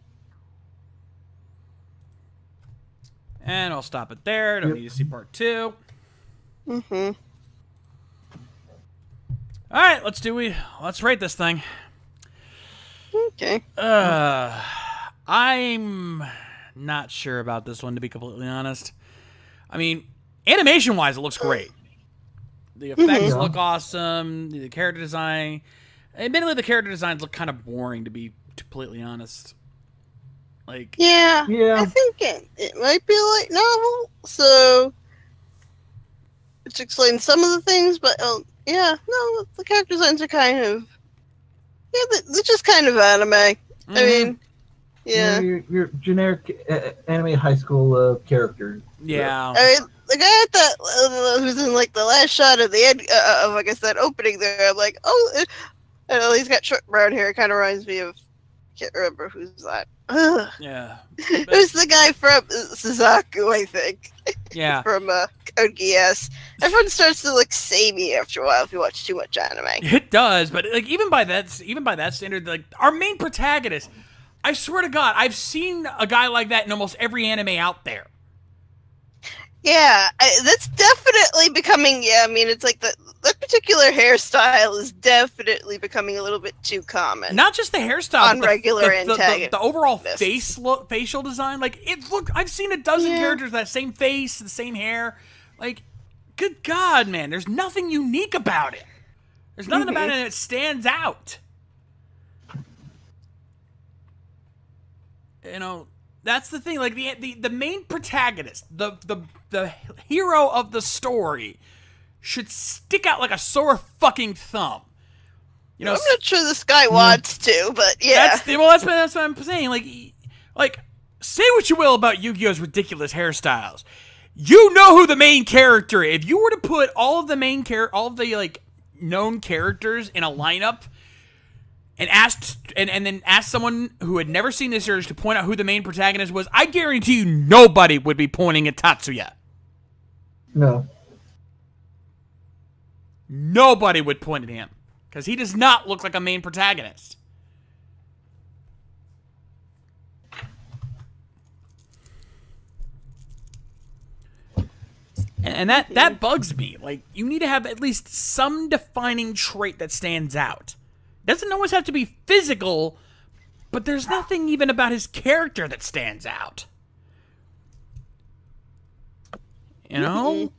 And I'll stop it there. Don't need to see part 2. Mm-hmm. Alright, let's rate this thing. Okay. I'm not sure about this one, to be completely honest. I mean, animation-wise, it looks great. The effects look awesome. The character design... Admittedly, the character designs look kind of boring, to be completely honest. Like... Yeah. I think it might be a light novel, so... which explains some of the things, but yeah, no, the character designs are kind of... yeah, they're just kind of anime. Mm-hmm. I mean, yeah. Your generic anime high school character. Yeah. I mean, the guy at the who's in like the last shot of the end of like I said opening there, I'm like, oh, he's got short brown hair. It kind of reminds me of can't remember who's that. Ugh. Yeah. It was the guy from Suzaku, I think. Yeah. From Code Geass. Everyone starts to look samey after a while if you watch too much anime. It does, but like even by that standard, like our main protagonist, I swear to God, I've seen a guy like that in almost every anime out there. Yeah, that's definitely becoming. Yeah, I mean, it's like that particular hairstyle is definitely becoming a little bit too common. Not just the hairstyle, on regular antagonists. The overall facial design. Like I've seen a dozen characters with that same face, the same hair. Like, good God, man, there's nothing unique about it. There's nothing about it that stands out. You know, that's the thing. Like the main protagonist, the hero of the story, should stick out like a sore fucking thumb. You know, I'm not sure this guy wants to, but yeah. That's what I'm saying. Like, say what you will about Yu-Gi-Oh's ridiculous hairstyles. You know who the main character is. If you were to put all of the like known characters in a lineup and then ask someone who had never seen this series to point out who the main protagonist was, I guarantee you nobody would be pointing at Tatsuya. No. Nobody would point at him because he does not look like a main protagonist. And that bugs me. Like, you need to have at least some defining trait that stands out. Doesn't always have to be physical, but there's nothing even about his character that stands out. You know?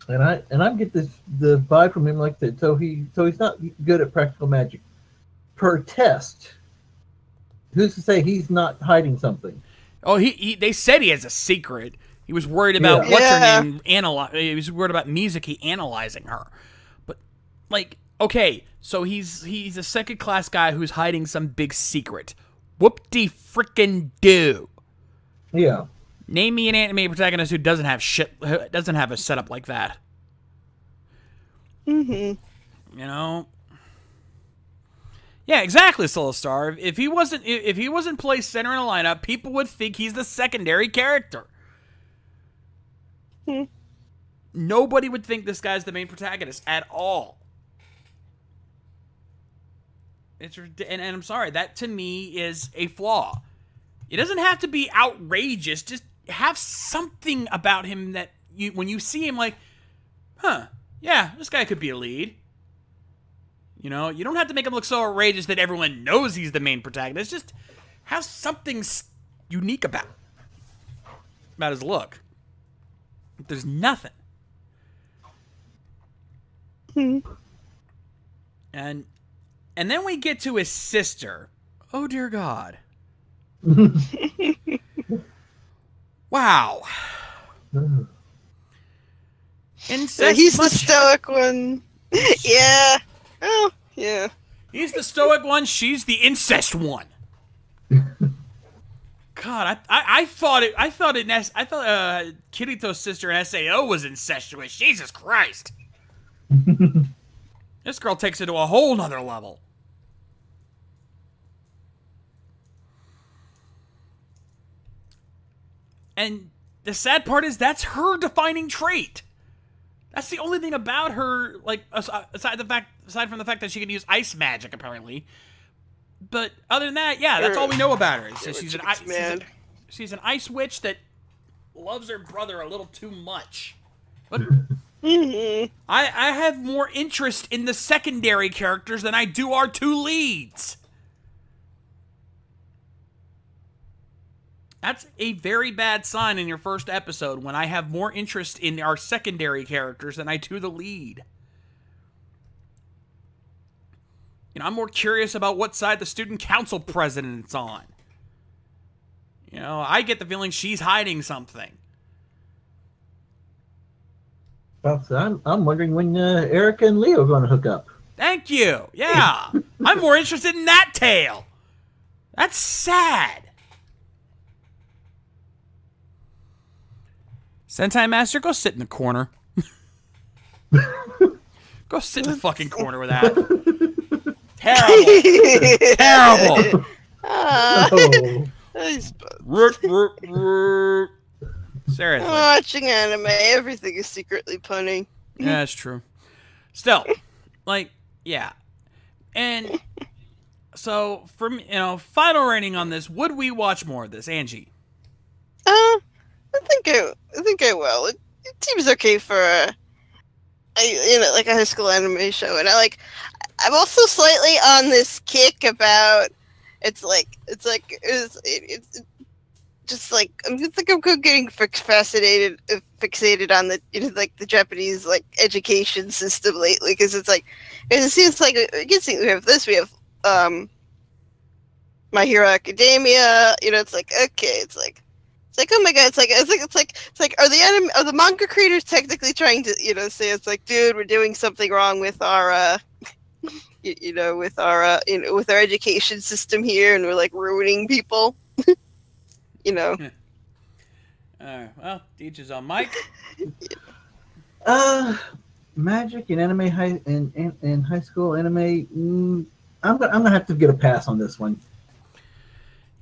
And I get the vibe from him like that. So he's not good at practical magic. Per test, who's to say he's not hiding something? Oh, they said he has a secret. He was worried about what's her name. He was worried about Mizuki analyzing her. But like, okay, so he's a second class guy who's hiding some big secret. Whoop-de-frickin'-do. Yeah. Name me an anime protagonist who doesn't have a setup like that. You know? Yeah, exactly, Soul Star. If he wasn't placed center in a lineup, people would think he's the secondary character. Nobody would think this guy's the main protagonist at all. And I'm sorry, that to me is a flaw. It doesn't have to be outrageous. Just have something about him that when you see him, like, huh, yeah, this guy could be a lead. You know, you don't have to make him look so outrageous that everyone knows he's the main protagonist. Just have something unique about his look. There's nothing. And then we get to his sister. Oh, dear God. Wow. Incest He's the stoic one. Yeah. Oh, yeah. He's the stoic one. She's the incest one. God, I thought Kirito's sister in SAO was incestuous. Jesus Christ. This girl takes it to a whole nother level. And the sad part is that's her defining trait. That's the only thing about her, like, aside from the fact that she can use ice magic, apparently. But other than that, yeah, that's all we know about her. So she's an ice witch that loves her brother a little too much. But I have more interest in the secondary characters than I do our two leads. That's a very bad sign in your first episode when I have more interest in our secondary characters than I do the lead. You know, I'm more curious about what side the student council president's on. You know, I get the feeling she's hiding something. Well, so I'm wondering when Erica and Leo are going to hook up. Thank you. Yeah. I'm more interested in that tale. That's sad. Sentai Master, go sit in the corner. Go sit in the fucking corner with that. Terrible. Terrible. Oh. I suppose. Seriously. Watching anime, everything is secretly punny. Yeah, that's true. Still, like, yeah. And so, final rating on this, would we watch more of this, Angie? I think I will. It seems okay for like a high school anime show, and I'm also slightly on this kick about it's just like I'm getting fixated on the the Japanese education system lately, because it seems like we have this, we have My Hero Academia, it's like, okay, it's like oh my god, it's like are the manga creators technically trying to say it's like, dude, we're doing something wrong with our with our education system here, and we're like ruining people. Well, each is on Mike. Magic and anime in high school anime. I'm gonna have to get a pass on this one.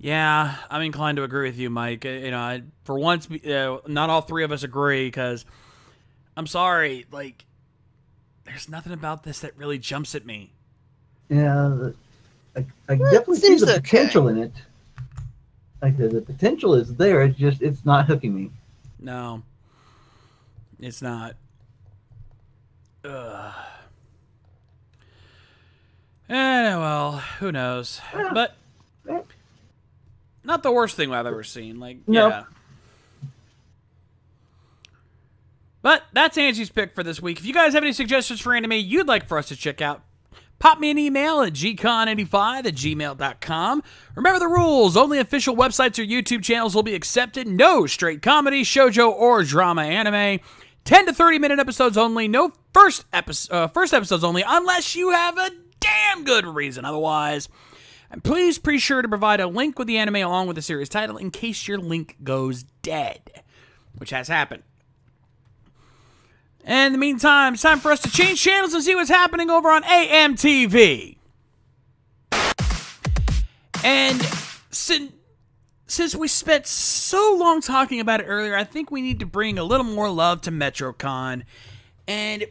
Yeah, I'm inclined to agree with you, Mike. For once, not all three of us agree, because I'm sorry, there's nothing about this that really jumps at me. Yeah, I definitely see the potential in it. The potential is there. It's not hooking me. No, it's not. Well, who knows? But not the worst thing I've ever seen. Nope. Yeah. But that's Angie's pick for this week. If you guys have any suggestions for anime you'd like for us to check out, pop me an email at gcon85@gmail.com. Remember the rules. Only official websites or YouTube channels will be accepted. No straight comedy, shoujo, or drama anime. 10 to 30-minute episodes only. No first episodes only, unless you have a damn good reason otherwise. And please be sure to provide a link with the anime along with the series title in case your link goes dead, which has happened. And in the meantime, it's time for us to change channels and see what's happening over on AMTV. And since we spent so long talking about it earlier, I think we need to bring a little more love to Metrocon. And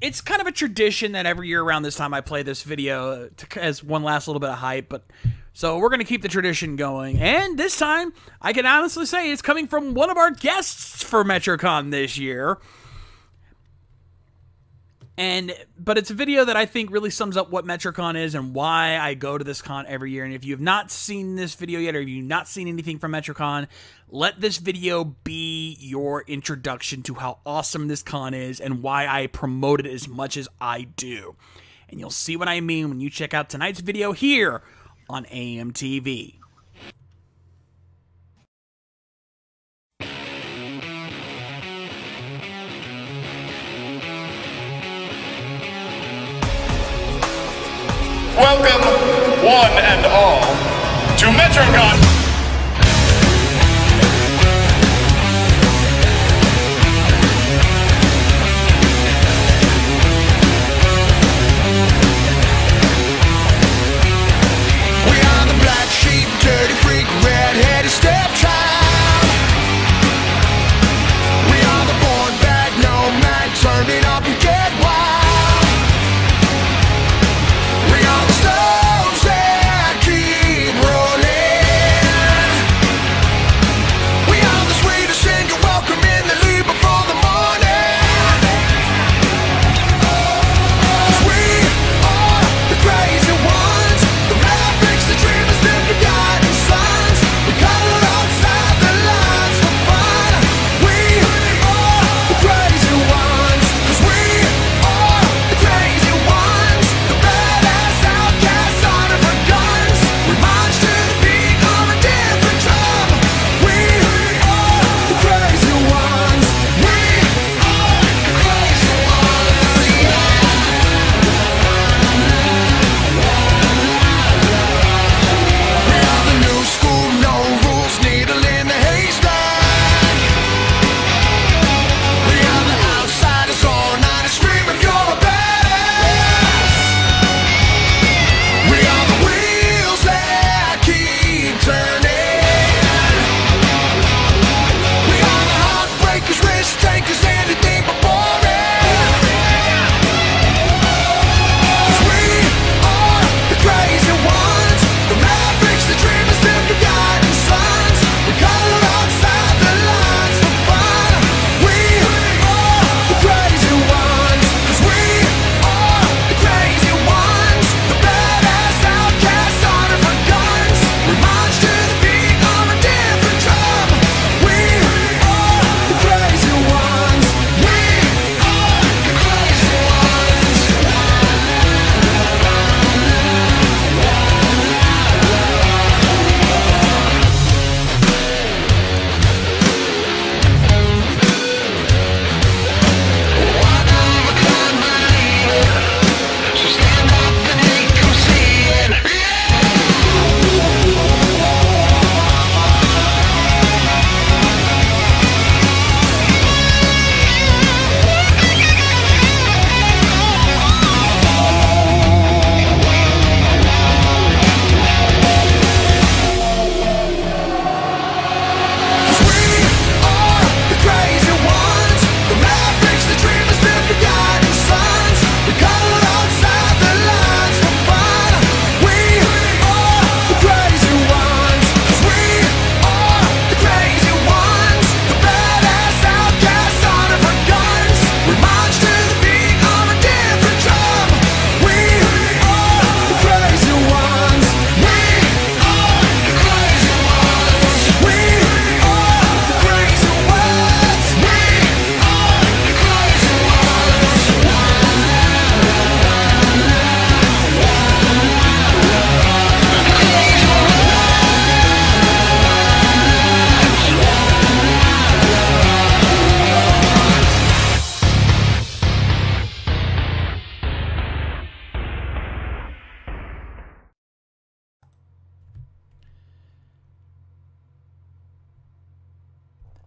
it's kind of a tradition that every year around this time I play this video as one last little bit of hype. So we're going to keep the tradition going. And this time, I can honestly say it's coming from one of our guests for Metrocon this year. But it's a video that I think really sums up what Metrocon is and why I go to this con every year. And if you have not seen this video yet, or if you've not seen anything from Metrocon, let this video be your introduction to how awesome this con is and why I promote it as much as I do. And you'll see what I mean when you check out tonight's video here on AMTV. Welcome, one and all, to Metrocon. We are the black sheep, dirty freak, red-headed stepchild. We are the born bad nomad, turn it up and get wild. We are the stones that keep rolling.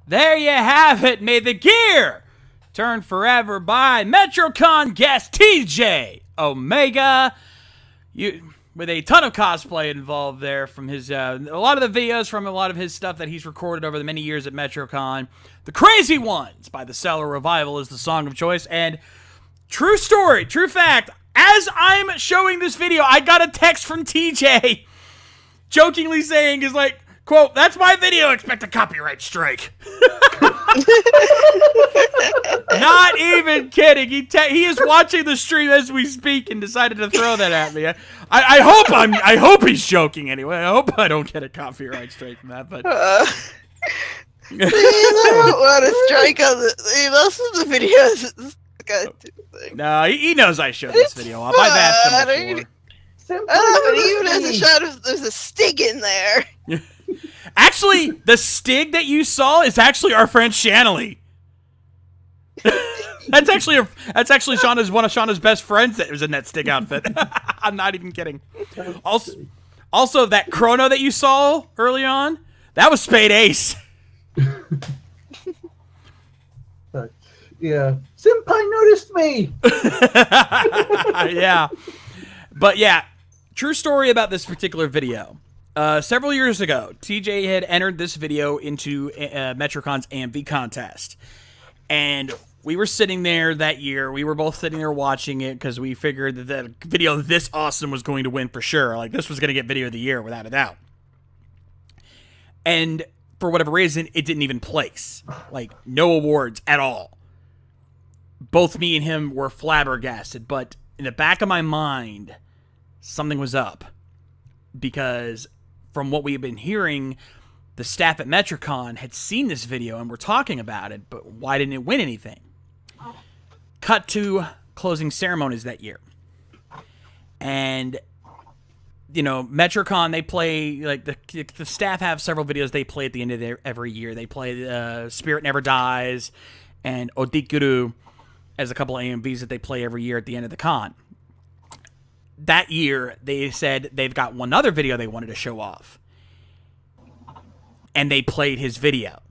there you have it. May the gear turn forever by Metrocon guest TJ Omega. With a ton of cosplay involved there from his, a lot of the videos from a lot of his stuff that he's recorded over the many years at Metrocon. The Crazy Ones by the Cellar Revival is the song of choice. And true story, true fact, as I'm showing this video, I got a text from TJ jokingly saying, is like, quote, "That's my video, expect a copyright strike." Not even kidding. He is watching the stream as we speak and decided to throw that at me. I hope he's joking anyway. I hope I don't get a copyright strike from that. But Please, I don't want to strike on the most of the videos. No, he knows I showed this video off. I've asked him before. But even as a shot of, there's a stig in there. Actually, the stig that you saw is actually our friend Shanley. That's actually Shauna's, one of Shauna's best friends that was in that stig outfit. I'm not even kidding. Also, that chrono that you saw early on, that was Spade Ace. But, yeah, Senpai noticed me. Yeah, but yeah, true story about this particular video. Several years ago, TJ had entered this video into Metrocon's AMV contest. And we were sitting there that year. We were both sitting there watching it because we figured that the video this awesome was going to win for sure. Like, this was going to get video of the year without a doubt. And for whatever reason, it didn't even place. Like, no awards at all. Both me and him were flabbergasted. But in the back of my mind, something was up. Because from what we've been hearing, the staff at Metrocon had seen this video and were talking about it, but why didn't it win anything? Cut to closing ceremonies that year. And, you know, Metrocon, they play, like, the staff have several videos they play at the end of every year. They play Spirit Never Dies and Odikuru as a couple of AMVs that they play every year at the end of the con. That year, they said they've got one other video they wanted to show off. And they played his video.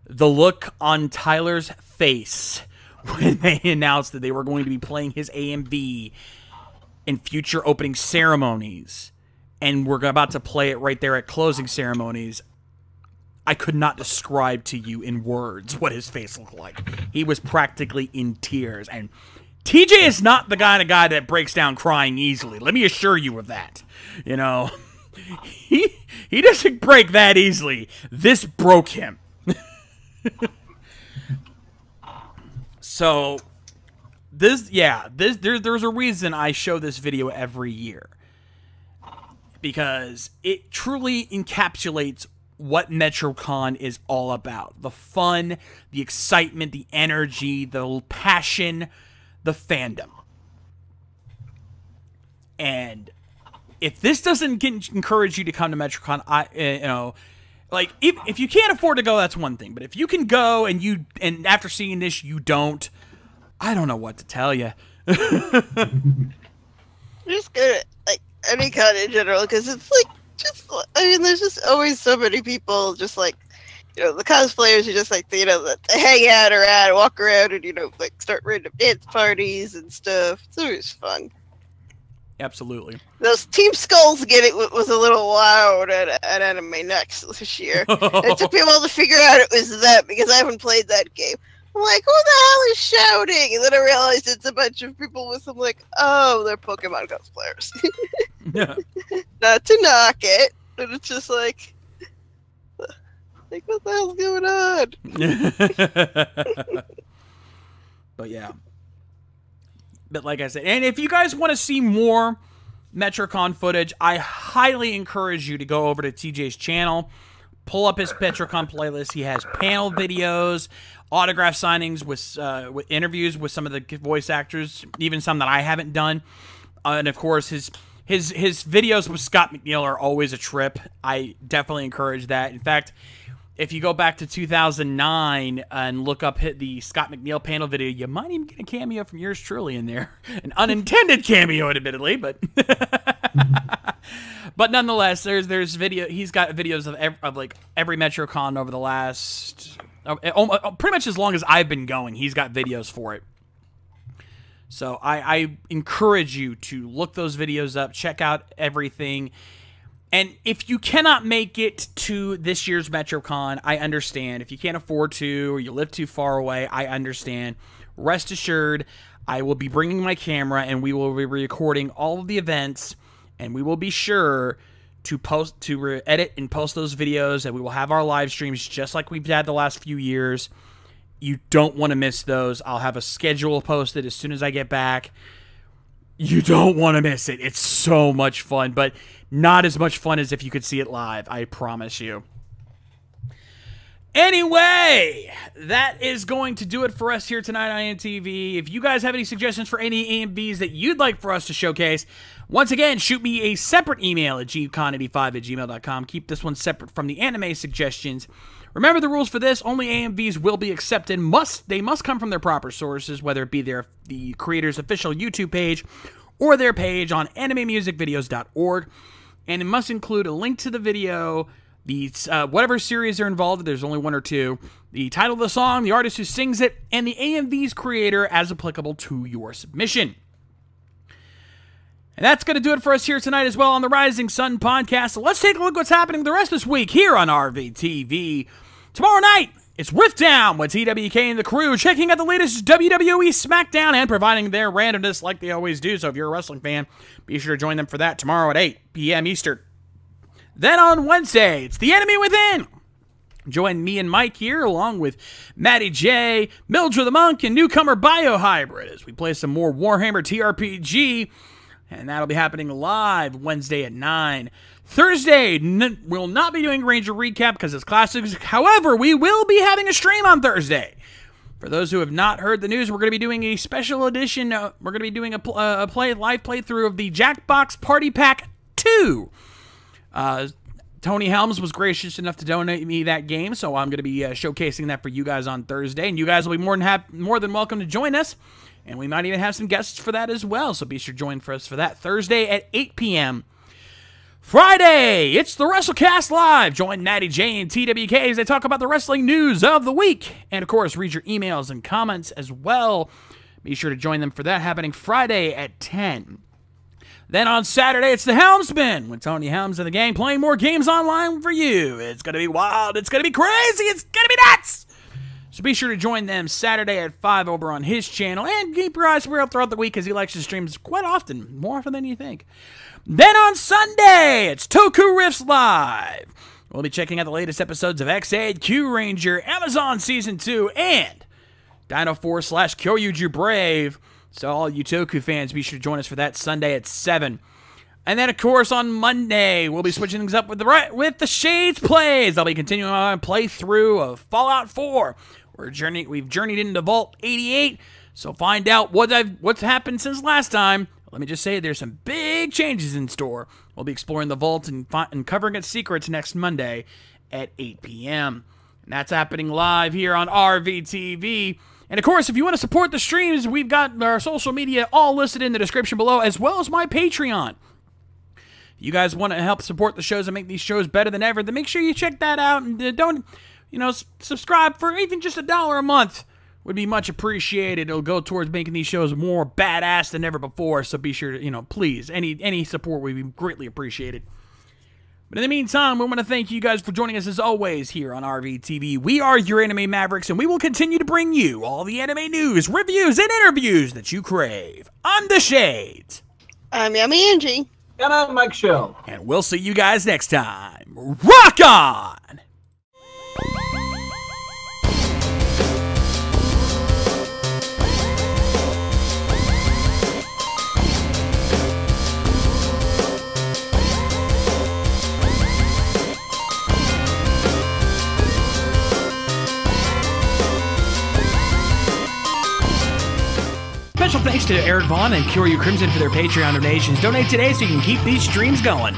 The look on Tyler's face when they announced that they were going to be playing his AMV in future opening ceremonies, and we're about to play it right there at closing ceremonies, I could not describe to you in words what his face looked like. He was practically in tears, and TJ is not the kind of guy that breaks down crying easily. Let me assure you of that. You know, he doesn't break that easily. This broke him. So, there's a reason I show this video every year. Because it truly encapsulates what Metrocon is all about. The fun, the excitement, the energy, the passion, the fandom. And if this doesn't encourage you to come to Metrocon, like, if you can't afford to go, that's one thing. But if you can go and after seeing this you don't, I don't know what to tell you. Just go to, like, any con in general, because it's like, there's just always so many people, just like, you know, the cosplayers are just like, you know, that they hang out around, walk around, and, you know, like, start random dance parties and stuff. It's always fun. Absolutely. Those Team Skulls was a little wild at Anime Next this year. It took me a while to figure out it was them, because I haven't played that game. I'm like, who the hell is shouting? And then I realized it's a bunch of people with some, like, oh, they're Pokemon cosplayers. Yeah. Not to knock it, but it's just like what the hell's going on? But yeah. But like I said, and if you guys want to see more Metrocon footage, I highly encourage you to go over to TJ's channel, pull up his Metrocon playlist. He has panel videos, autograph signings with interviews with some of the voice actors, even some that I haven't done, and of course his videos with Scott McNeil are always a trip. I definitely encourage that. In fact, if you go back to 2009 and look up the Scott McNeil panel video, you might even get a cameo from yours truly in there. An unintended cameo, admittedly, but But nonetheless, there's video. He's got videos of like every Metrocon over the last pretty much as long as I've been going. He's got videos for it. So I encourage you to look those videos up, check out everything. And if you cannot make it to this year's Metrocon, I understand. If you can't afford to or you live too far away, I understand. Rest assured, I will be bringing my camera and we will be recording all of the events, and we will be sure to edit and post those videos, and we will have our live streams just like we've had the last few years. You don't want to miss those. I'll have a schedule posted as soon as I get back. You don't want to miss it. It's so much fun, but not as much fun as if you could see it live. I promise you. Anyway, that is going to do it for us here tonight on AMTV. If you guys have any suggestions for any AMVs that you'd like for us to showcase, once again, shoot me a separate email at gcon85@gmail.com. Keep this one separate from the anime suggestions. Remember the rules for this: only AMVs will be accepted. They must come from their proper sources, whether it be the creator's official YouTube page or their page on animemusicvideos.org. And it must include a link to the video, the whatever series they're involved in. There's only one or two. The title of the song, the artist who sings it, and the AMV's creator as applicable to your submission. And that's going to do it for us here tonight as well on the Rising Sun podcast. So let's take a look at what's happening the rest of this week here on RVTV. Tomorrow night, it's Rift Down with TWK and the crew, checking out the latest WWE SmackDown and providing their randomness like they always do. So if you're a wrestling fan, be sure to join them for that tomorrow at 8 p.m. Eastern. Then on Wednesday, it's The Enemy Within. Join me and Mike here, along with Matty J, Mildred the Monk, and newcomer Biohybrid as we play some more Warhammer TRPG. And that'll be happening live Wednesday at 9. Thursday, we'll not be doing Ranger Recap because it's classics. However, we will be having a stream on Thursday. For those who have not heard the news, we're going to be doing a special edition. We're going to be doing a live playthrough of the Jackbox Party Pack 2. Tony Helms was gracious enough to donate me that game, so I'm going to be showcasing that for you guys on Thursday. And you guys will be more than welcome to join us. And we might even have some guests for that as well, so be sure to join for us for that. Thursday at 8 p.m. Friday, it's the WrestleCast Live. Join Natty J and TWK as they talk about the wrestling news of the week. And, of course, read your emails and comments as well. Be sure to join them for that, happening Friday at 10. Then on Saturday, it's the Helmsman with Tony Helms and the gang playing more games online for you. It's going to be wild. It's going to be crazy. It's going to be nuts. So be sure to join them Saturday at 5 over on his channel. And keep your eyes peeled throughout the week because he likes to stream quite often. More often than you think. Then on Sunday, it's Toku Rifts Live. We'll be checking out the latest episodes of X-Aid, Q Ranger, Amazon Season 2, and Dino Force / Kyoryuju Brave. So all you Toku fans, be sure to join us for that Sunday at 7. And then, of course, on Monday, we'll be switching things up with the Shades Plays. I'll be continuing my playthrough of Fallout 4. We've journeyed into Vault 88, so find out what's happened since last time. Let me just say there's some big changes in store. We'll be exploring the vault and covering its secrets next Monday at 8 p.m. And that's happening live here on RVTV. And of course, if you want to support the streams, we've got our social media all listed in the description below, as well as my Patreon. If you guys want to help support the shows and make these shows better than ever, then make sure you check that out and don't, subscribe for even just $1 a month. Would be much appreciated. It'll go towards making these shows more badass than ever before. So be sure to, please, any support would be greatly appreciated. But in the meantime, we want to thank you guys for joining us as always here on RVTV. We are your Anime Mavericks, and we will continue to bring you all the anime news, reviews, and interviews that you crave. I'm the Shades. I'm Yummy Angie. And I'm Mike Show. And we'll see you guys next time. Rock on! Special thanks to Eric Vaughn and Kyoryu Crimson for their Patreon donations. Donate today so you can keep these streams going.